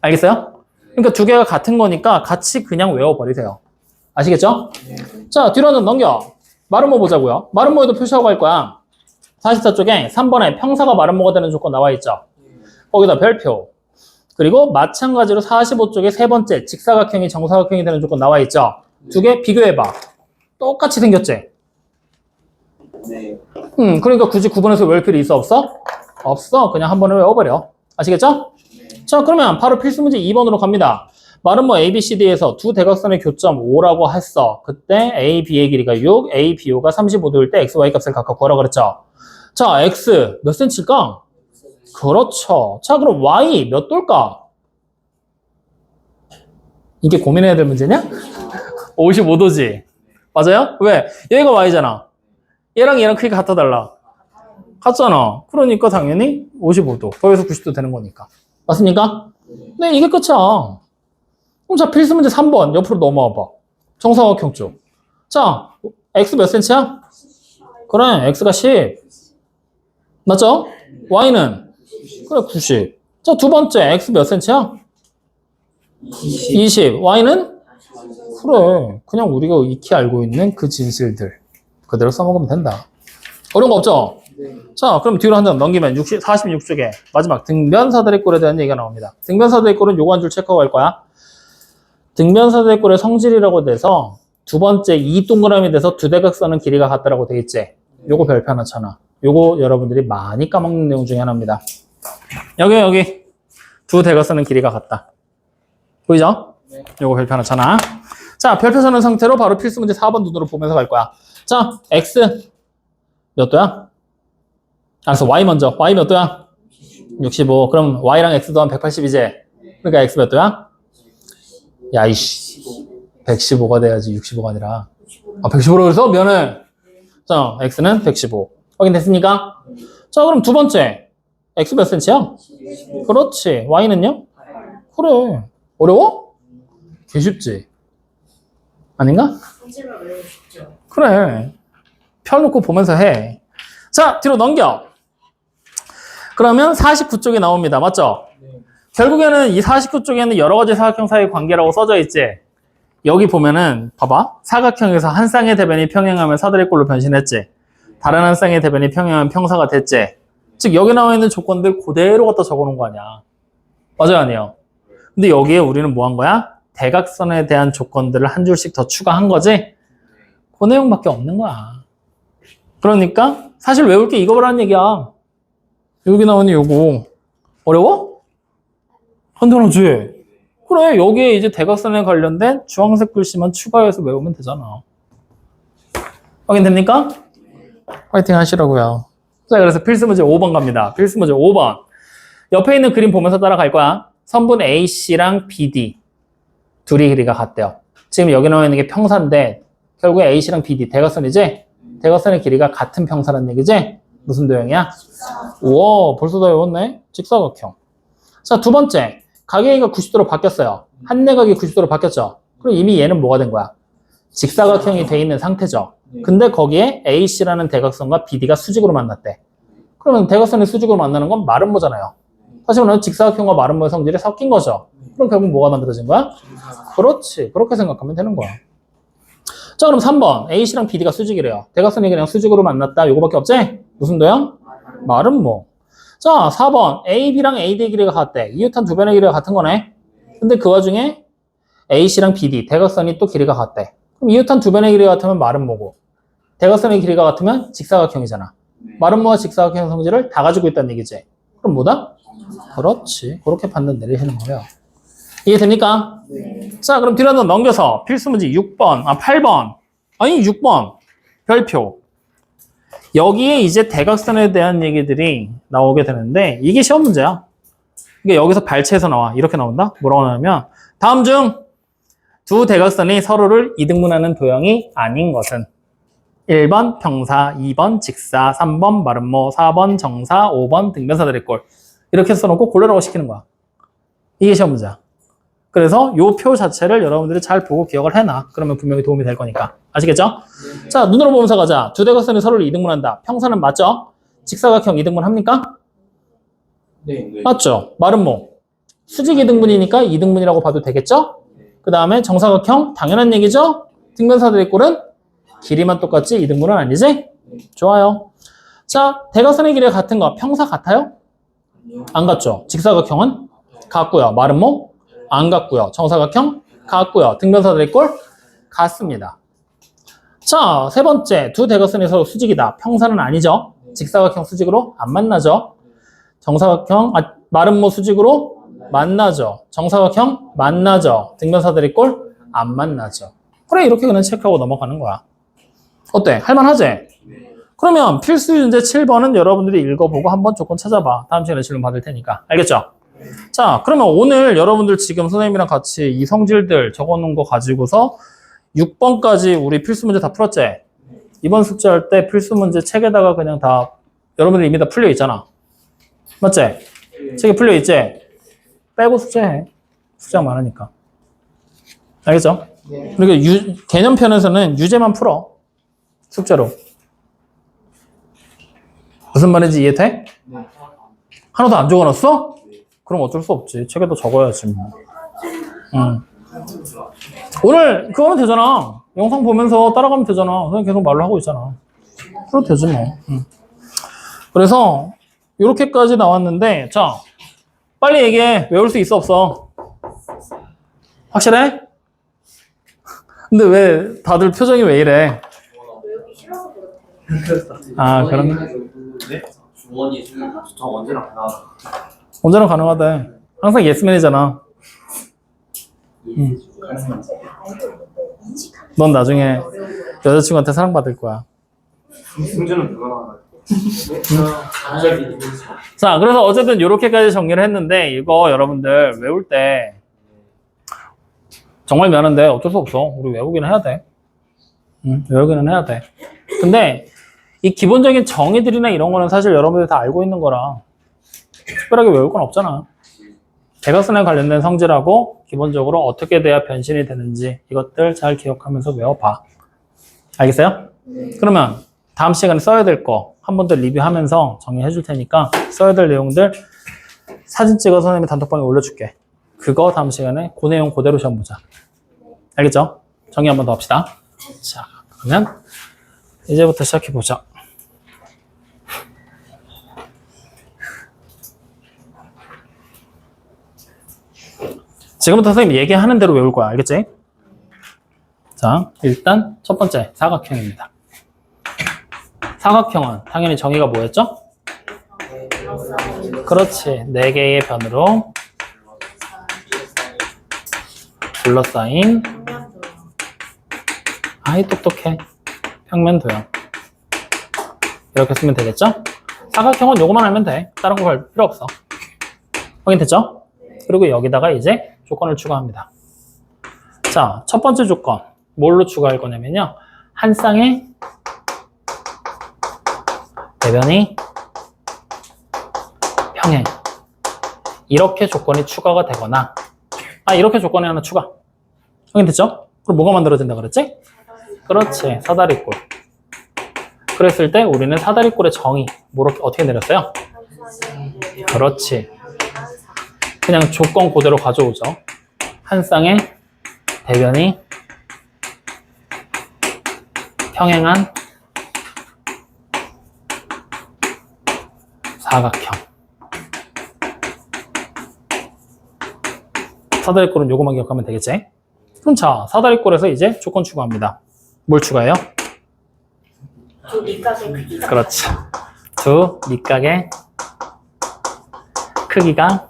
알겠어요? 그러니까 두 개가 같은 거니까 같이 그냥 외워버리세요. 아시겠죠? 자, 뒤로 한번 넘겨. 마름모 보자고요. 마름모에도 표시하고 갈 거야. 44쪽에 3번에 평사가 마름모가 되는 조건 나와 있죠. 거기다 별표. 그리고 마찬가지로 45쪽에 세 번째 직사각형이 정사각형이 되는 조건 나와 있죠. 두 개 비교해봐. 똑같이 생겼지? 네. 그러니까 굳이 구분해서 외울 필요 있어 없어? 없어. 그냥 한 번에 외워버려. 아시겠죠? 자, 그러면 바로 필수 문제 2번으로 갑니다. 말은 뭐 ABCD에서 두 대각선의 교점 O라고 했어. 그때 A, B의 길이가 6, A, B, O가 35도일 때 X, Y 값을 각각 구하라고 그랬죠. 자, X 몇 cm일까? 그렇죠. 자, 그럼 Y 몇 도일까? 이게 고민해야 될 문제냐? 55도지. 맞아요? 왜? 얘가 Y잖아. 얘랑 크기가 같아 달라. 같잖아. 그러니까 당연히 55도. 더해서 90도 되는 거니까. 맞습니까? 네, 이게 끝이야. 그럼 자, 필수 문제 3번 옆으로 넘어와 봐. 정사각형 쪽. 자, X 몇 cm야? 그래, X가 10. 맞죠? Y는? 그래, 90. 자, 두 번째, X 몇 cm야? 20. Y는? 그래, 그냥 우리가 익히 알고 있는 그 진실들. 그대로 써먹으면 된다. 어려운 거 없죠? 자, 그럼 뒤로 한 장 넘기면 46쪽에 마지막 등변사들의 꼴에 대한 얘기가 나옵니다. 등변사들의 꼴은 요거 한 줄 체크하고 갈 거야. 등변사들의 꼴의 성질이라고 돼서 두 번째 이 동그라미 돼서 두 대각선은 길이가 같다라고 돼 있지. 요거 별표 하나 쳐놔. 요거 여러분들이 많이 까먹는 내용 중에 하나입니다. 여기 두 대각선은 길이가 같다. 보이죠? 요거 별표 하나 쳐놔. 자, 별표 쳐놓은 상태로 바로 필수 문제 4번 눈으로 보면서 갈 거야. 자, X 몇 도야? 알았어, Y 먼저. Y 몇 도야? 65. 그럼 Y랑 X 더하면 180이지? 그러니까 X 몇 도야? 야, 이씨. 115가 돼야지 65가 아니라. 115라고 그래서 면을. 자, X는 115. 확인됐습니까? 자, 그럼 두 번째. X 몇 cm야? 그렇지. Y는요? 그래. 어려워? 개 쉽지. 아닌가? 하지만 외우고 싶죠. 그래. 펴놓고 보면서 해. 자, 뒤로 넘겨. 그러면 49쪽이 나옵니다. 맞죠? 네. 결국에는 이 49쪽에는 여러 가지 사각형 사이의 관계라고 써져 있지. 여기 보면은 봐봐. 사각형에서 한 쌍의 대변이 평행하면 사다리꼴로 변신했지. 다른 한 쌍의 대변이 평행하면 평사가 됐지. 즉 여기 나와 있는 조건들 그대로 갖다 적어놓은 거 아니야. 맞아요, 아니에요? 근데 여기에 우리는 뭐 한 거야? 대각선에 대한 조건들을 한 줄씩 더 추가한 거지. 그 내용밖에 없는 거야. 그러니까 사실 외울 게 이거라는 얘기야. 여기 나오는 요거 어려워? 간단하지? 그래, 여기에 이제 대각선에 관련된 주황색 글씨만 추가해서 외우면 되잖아. 확인됩니까? 화이팅 하시라고요. 자, 그래서 필수 문제 5번 갑니다. 필수 문제 5번. 옆에 있는 그림 보면서 따라갈 거야. 선분 AC랑 BD 둘이 길이가 같대요. 지금 여기 나와 있는 게 평사인데 결국에 AC랑 BD 대각선이지? 대각선의 길이가 같은 평사라는 얘기지? 무슨 도형이야? 우와, 벌써 다 외웠네? 직사각형. 자, 두 번째. 가계가 90도로 바뀌었어요. 한 내각이 90도로 바뀌었죠. 그럼 이미 얘는 뭐가 된 거야? 직사각형이 돼 있는 상태죠. 근데 거기에 AC라는 대각선과 BD가 수직으로 만났대. 그러면 대각선이 수직으로 만나는 건 마름모잖아요. 사실 말하면 직사각형과 마름모의 성질이 섞인 거죠. 그럼 결국 뭐가 만들어진 거야? 그렇지. 그렇게 생각하면 되는 거야. 자, 그럼 3번. AC랑 BD가 수직이래요. 대각선이 그냥 수직으로 만났다. 요거밖에 없지? 무슨 도형? 마름모. 자, 4번. AB랑 AD의 길이가 같대. 이웃한 두 변의 길이가 같은 거네. 근데 그 와중에 AC랑 BD, 대각선이 또 길이가 같대. 그럼 이웃한 두 변의 길이가 같으면 마름모고, 대각선의 길이가 같으면 직사각형이잖아. 마름모와 직사각형 성질을 다 가지고 있다는 얘기지. 그럼 뭐다? 그렇지. 그렇게 판단 내리시는 거예요. 이해됩니까? 네. 자, 그럼 뒤로 한번 넘겨서 필수 문제 6번, 8번. 아니, 6번. 별표. 여기에 이제 대각선에 대한 얘기들이 나오게 되는데, 이게 시험 문제야. 이게 여기서 발췌해서 나와. 이렇게 나온다? 뭐라고 하냐면, 다음 중 두 대각선이 서로를 이등분하는 도형이 아닌 것은 1번 평사, 2번 직사, 3번 마름모, 4번 정사, 5번 등변사다리꼴. 이렇게 써놓고 고르라고 시키는 거야. 이게 시험 문제야. 그래서 요 표 자체를 여러분들이 잘 보고 기억을 해놔. 그러면 분명히 도움이 될 거니까. 아시겠죠? 네. 자, 눈으로 보면서 가자. 두 대각선이 서로를 이등분한다. 평사는 맞죠? 직사각형 이등분 합니까? 네. 맞죠? 마름모. 수직 이등분이니까 이등분이라고 봐도 되겠죠? 그 다음에 정사각형 당연한 얘기죠? 등변사다리꼴은 길이만 똑같지 이등분은 아니지? 좋아요. 자, 대각선의 길이가 같은 거 평사 같아요? 안 같죠? 직사각형은 같고요. 마름모 안 같고요. 정사각형 같고요. 등변사다리꼴 같습니다. 자, 세 번째. 두 대각선이 서로 수직이다. 평사는 아니죠? 직사각형 수직으로 안 만나죠? 정사각형, 마름모 수직으로 만나죠. 정사각형 만나죠. 등변사다리꼴 안 만나죠. 그래, 이렇게 그냥 체크하고 넘어가는 거야. 어때? 할만하지? 그러면 필수 문제 7번은 여러분들이 읽어보고 한번 조건 찾아봐. 다음 시간에 질문 받을 테니까. 알겠죠? 자, 그러면 오늘 여러분들 지금 선생님이랑 같이 이 성질들 적어놓은 거 가지고서 6번까지 우리 필수 문제 다 풀었지? 이번 숙제할 때 필수 문제 책에다가 그냥 다 여러분들 이미 다 풀려 있잖아. 맞지? 책에 풀려 있지? 빼고 숙제해. 숙제가 많으니까. 알겠죠? 네. 그리고 개념편에서는 유제만 풀어. 숙제로. 무슨 말인지 이해돼? 네. 하나도 안 적어놨어? 그럼 어쩔 수 없지. 책에도 적어야지 뭐. 오늘 그거 하면 되잖아. 영상 보면서 따라가면 되잖아. 선생님 계속 말로 하고 있잖아. 그래도 되지 뭐. 그래서 이렇게까지 나왔는데, 자, 빨리 얘기해. 외울 수 있어 없어? 확실해? 근데 왜 다들 표정이 왜 이래? 외우기 싫어서 그렇대요. 아, 그럼 주원이 저 언제나 가나. 언제나 가능하대. 항상 예스맨이잖아. 넌 나중에 여자친구한테 사랑받을 거야. 승준은 그거나. 자, 그래서 어쨌든 이렇게까지 정리를 했는데, 이거 여러분들 외울 때 정말 미안한데 어쩔 수 없어. 우리 외우기는 해야 돼. 외우기는 해야 돼. 근데 이 기본적인 정의들이나 이런 거는 사실 여러분들이 다 알고 있는 거라 특별하게 외울 건 없잖아. 대각선에 관련된 성질하고 기본적으로 어떻게 돼야 변신이 되는지 이것들 잘 기억하면서 외워봐. 알겠어요? 그러면 다음 시간에 써야 될 거 한 번 더 리뷰하면서 정리해 줄 테니까 써야 될 내용들 사진 찍어서 선생님이 단톡방에 올려줄게. 그거 다음 시간에 그 내용 그대로 시험 보자. 알겠죠? 정리 한 번 더 합시다. 자, 그러면 이제부터 시작해 보자. 지금부터 선생님 얘기하는 대로 외울 거야. 알겠지? 자, 일단 첫 번째 사각형입니다. 사각형은 당연히 정의가 뭐였죠? 그렇지. 4개의 변으로 둘러싸인 아이 똑똑해. 평면 도형. 이렇게 쓰면 되겠죠? 사각형은 요거만 알면 돼. 다른 거 할 필요 없어. 확인됐죠? 그리고 여기다가 이제 조건을 추가합니다. 자, 첫 번째 조건. 뭘로 추가할 거냐면요. 한 쌍의 대변이 평행. 이렇게 조건이 추가가 되거나, 이렇게 조건이 하나 추가. 확인됐죠? 그럼 뭐가 만들어진다 그랬지? 그렇지. 사다리꼴. 그랬을 때 우리는 사다리꼴의 정의, 어떻게 내렸어요? 그렇지. 그냥 조건 그대로 가져오죠. 한 쌍의 대변이 평행한 사각형. 사다리꼴은 요거만 기억하면 되겠지? 그럼 자, 사다리꼴에서 이제 조건 추가합니다. 뭘 추가해요? 두 밑각의 크기가 그렇지. 두 밑각의 크기가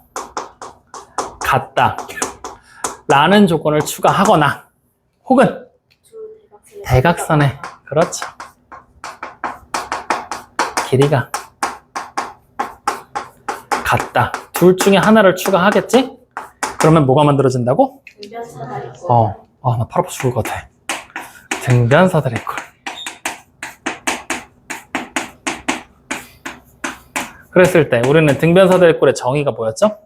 같다. 라는 조건을 추가하거나, 혹은 두 대각선의, 그렇죠. 길이가 같다. 둘 중에 하나를 추가하겠지? 그러면 뭐가 만들어진다고? 등변 사다리꼴. 나 팔 아파 죽을 것 같아. 등변 사다리꼴. 그랬을 때 우리는 등변 사다리꼴의 정의가 뭐였죠?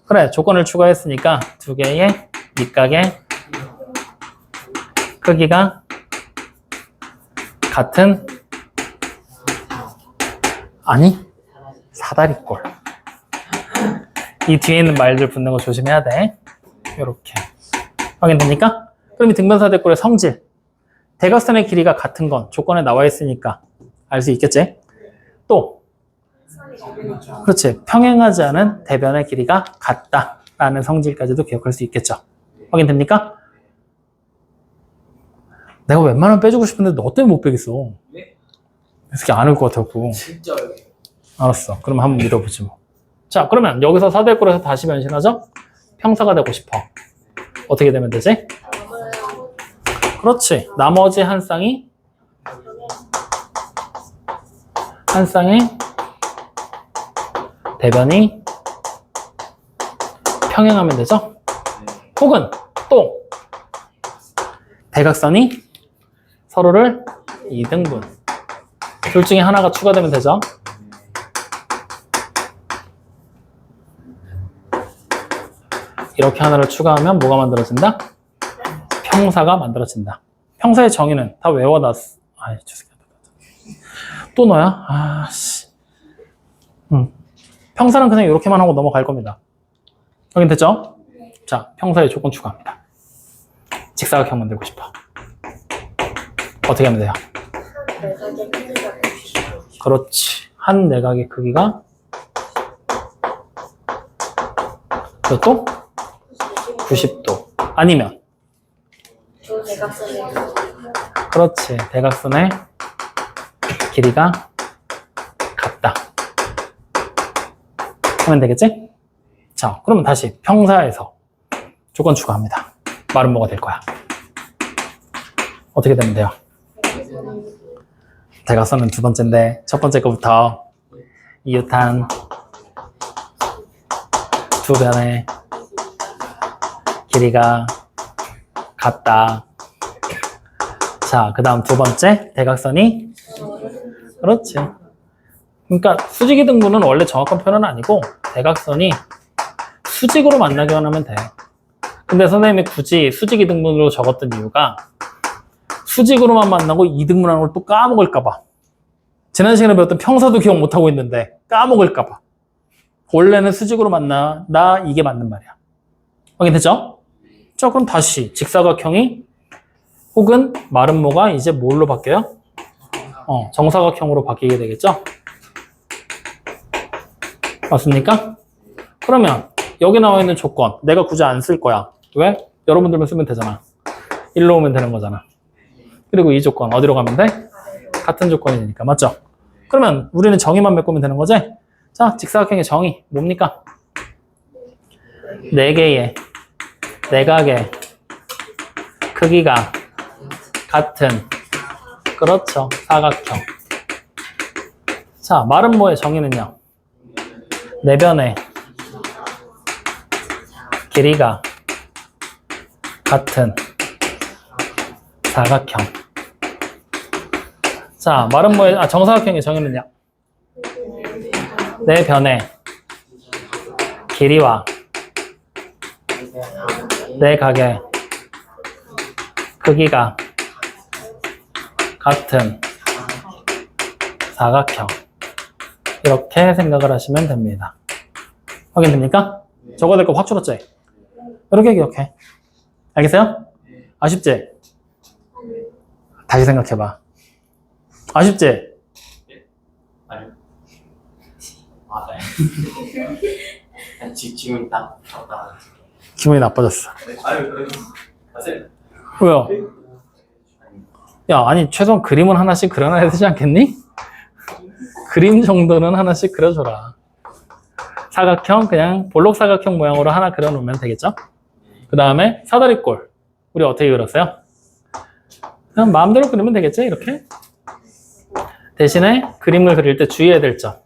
그래, 조건을 추가했으니까 두 개의 밑각의 크기가 같은, 사다리꼴. 이 뒤에 있는 말들 붙는 거 조심해야 돼. 이렇게. 확인됩니까? 그럼 이 등변 사다리꼴의 성질. 대각선의 길이가 같은 건 조건에 나와 있으니까 알 수 있겠지? 또, 그렇지. 평행하지 않은 대변의 길이가 같다라는 성질까지도 기억할 수 있겠죠. 확인됩니까? 내가 웬만하면 빼주고 싶은데 너 때문에 못 빼겠어. 네? 이렇게 안 올 것 같아갖고. 진짜요? 알았어. 그럼 한번 믿어보지 뭐. 자, 그러면 여기서 사다리꼴에서 다시 변신하죠? 평사가 되고 싶어. 어떻게 되면 되지? 그렇지. 나머지 한 쌍의 대변이 평행하면 되죠? 혹은 또 대각선이 서로를 2등분. 둘 중에 하나가 추가되면 되죠? 이렇게 하나를 추가하면 뭐가 만들어진다? 평사가 만들어진다. 평사의 정의는 다 외워놨어. 또 너야? 평사는 그냥 이렇게만 하고 넘어갈 겁니다. 확인됐죠? 자, 평사의 조건 추가합니다. 직사각형 만들고 싶어. 어떻게 하면 돼요? 내각의 크기가 90도. 그렇지. 한 내각의 크기가 또 90도. 아니면 두 대각선의 크기가 그렇지. 대각선의 길이가 같다. 하면 되겠지? 자, 그러면 다시 평사에서 조건 추가합니다. 말은 뭐가 될 거야? 어떻게 되면 돼요? 대각선은 두 번째인데 첫 번째 거부터 이웃한 두 변의 길이가 같다. 자, 그 다음 두 번째 대각선이 그렇지. 그러니까 수직이 등분은 원래 정확한 표현은 아니고 대각선이 수직으로 만나기만 하면 돼. 근데 선생님이 굳이 수직 이등분으로 적었던 이유가 수직으로만 만나고 이등분하는 걸 또 까먹을까봐. 지난 시간에 배웠던 평사도 기억 못하고 있는데 까먹을까봐. 원래는 수직으로 만나, 나 이게 맞는 말이야. 확인됐죠? 자, 그럼 다시 직사각형이 혹은 마름모가 이제 뭘로 바뀌어요? 정사각형으로 바뀌게 되겠죠? 맞습니까? 그러면 여기 나와 있는 조건 내가 굳이 안 쓸 거야. 왜? 여러분들만 쓰면 되잖아. 일로 오면 되는 거잖아. 그리고 이 조건 어디로 가면 돼? 같은 조건이니까. 맞죠? 그러면 우리는 정의만 메꾸면 되는 거지? 자, 직사각형의 정의 뭡니까? 네 개의 내각의 크기가 같은, 그렇죠, 사각형. 자, 마름모의 정의는요, 네 변의 길이가 같은 사각형. 자, 마름모의 정사각형의 정의는요, 네 변의 길이와 네 각의 크기가 같은 사각형. 이렇게 생각을 하시면 됩니다. 확인됩니까? 적어야 될 거 확 줄었지? 이렇게 기억해. 알겠어요? 아쉽지? 다시 생각해봐. 아쉽지? 아니요. 네. 지금 딱 적다. 기분이 나빠졌어. 아유, 그래도 맞아요. 왜요? 야, 아니 최소한 그림은 하나씩 그려놔야 되지 않겠니? 그림 정도는 하나씩 그려줘라. 사각형, 그냥 볼록 사각형 모양으로 하나 그려놓으면 되겠죠? 그 다음에 사다리꼴. 우리 어떻게 그렸어요? 그냥 마음대로 그리면 되겠지? 이렇게. 대신에 그림을 그릴 때 주의해야 될 점.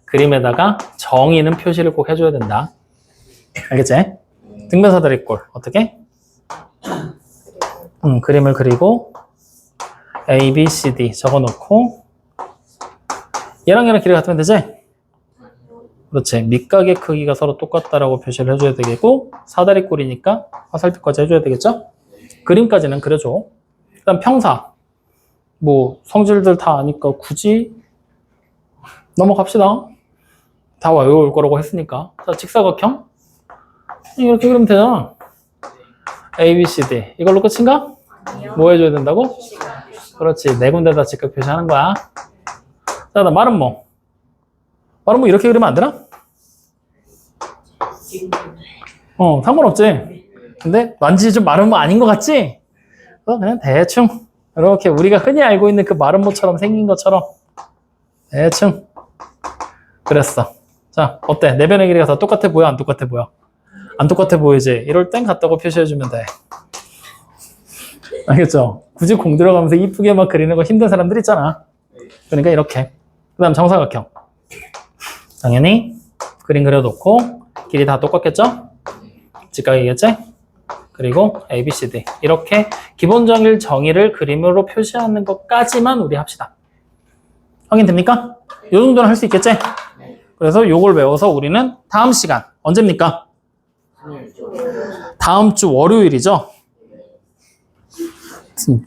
그림에다가 정의는 표시를 꼭 해줘야 된다. 알겠지? 등변 사다리꼴. 어떻게? 그림을 그리고 A, B, C, D 적어놓고 얘랑 길이가 같으면 되지? 그렇지. 밑각의 크기가 서로 똑같다라고 표시를 해줘야 되겠고 사다리꼴이니까 화살표까지 해줘야 되겠죠? 그림까지는 그려줘. 일단 평사. 뭐 성질들 다 아니까 굳이 넘어갑시다. 다 외울 거라고 했으니까. 자, 직사각형. 이렇게 그리면 되잖아. A, B, C, D. 이걸로 끝인가? 뭐 해줘야 된다고? 그렇지. 네 군데 다 직각 표시하는 거야. 자, 나 마름모. 마름모 이렇게 그리면 안 되나? 상관없지. 근데 왠지 좀 마름모 아닌 것 같지? 그냥 대충 이렇게 우리가 흔히 알고 있는 그 마름모처럼 생긴 것처럼 대충 그랬어. 자, 어때? 네 변의 길이가 다 똑같아 보여? 안 똑같아 보여? 안 똑같아 보이지? 이럴 땐 같다고 표시해주면 돼. 알겠죠? 굳이 공 들어가면서 이쁘게 막 그리는 거 힘든 사람들 있잖아. 그러니까 이렇게. 그 다음 정사각형. 당연히 그림 그려놓고 길이 다 똑같겠죠? 직각이겠지? 그리고 A, B, C, D. 이렇게 기본적인 정의를 그림으로 표시하는 것까지만 우리 합시다. 확인됩니까? 이 정도는 할 수 있겠지? 그래서 요걸 외워서 우리는 다음 시간, 언제입니까? 다음 주 월요일이죠?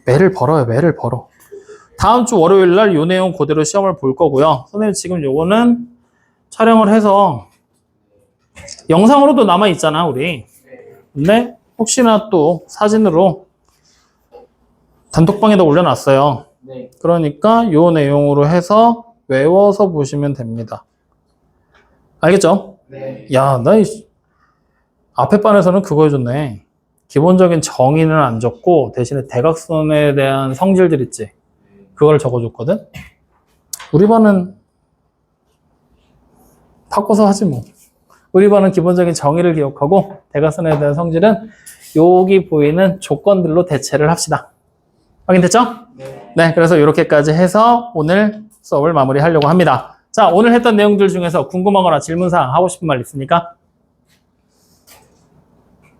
매를 벌어요, 매를 벌어. 다음 주 월요일 날 요 내용 그대로 시험을 볼 거고요. 선생님 지금 요거는 촬영을 해서 영상으로도 남아있잖아, 우리. 근데 혹시나 또 사진으로 단톡방에다 올려놨어요. 네. 그러니까 요 내용으로 해서 외워서 보시면 됩니다. 알겠죠? 네. 야, 나 앞에 반에서는 그거 해줬네. 기본적인 정의는 안 적고 대신에 대각선에 대한 성질들 있지. 그걸 적어줬거든. 우리 반은 바꿔서 하지 뭐. 우리 반은 기본적인 정의를 기억하고 대각선에 대한 성질은 여기 보이는 조건들로 대체를 합시다. 확인됐죠? 네. 네, 그래서 이렇게까지 해서 오늘 수업을 마무리하려고 합니다. 자, 오늘 했던 내용들 중에서 궁금하거나 질문사항 하고 싶은 말 있습니까?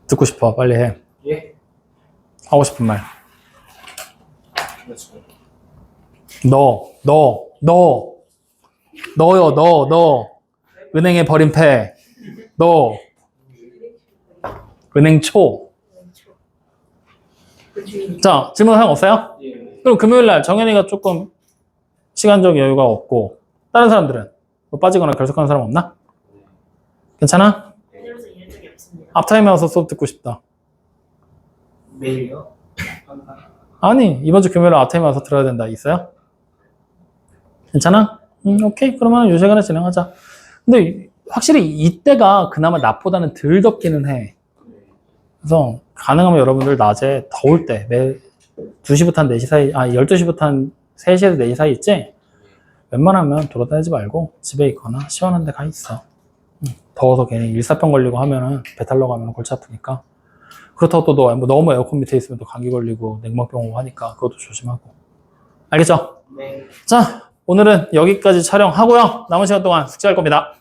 듣고 싶어, 빨리 해. 예. 하고 싶은 말. 그렇죠. 너요, 너. 은행에 버린 패. 너. 은행초. 왼쪽. 그 주인이. 자, 질문 사항 없어요? 예. 그럼 금요일 날 정현이가 조금 시간적 여유가 없고 다른 사람들은 뭐 빠지거나 결석하는 사람 없나? 괜찮아? 그래서 이런 적이 없습니다. 앞타임에 와서 수업 듣고 싶다. 매일요? 항상. 아니, 이번 주 금요일에 앞타임에 와서 들어야 된다. 있어요? 괜찮아? 오케이. 그러면 이 시간에 진행하자. 근데 확실히 이때가 그나마 낮보다는 덜 덥기는 해. 그래서 가능하면 여러분들 낮에 더울 때, 2시부터 한 4시 사이, 12시부터 한 3시에서 4시 사이 있지? 웬만하면 돌아다니지 말고 집에 있거나 시원한 데 가 있어. 더워서 괜히 일사병 걸리고 하면은 배탈 나가면 골치 아프니까. 그렇다고 또 너무 에어컨 밑에 있으면 또 감기 걸리고 냉방병 오고 하니까 그것도 조심하고. 알겠죠? 네. 자, 오늘은 여기까지 촬영하고요. 남은 시간 동안 숙제할 겁니다.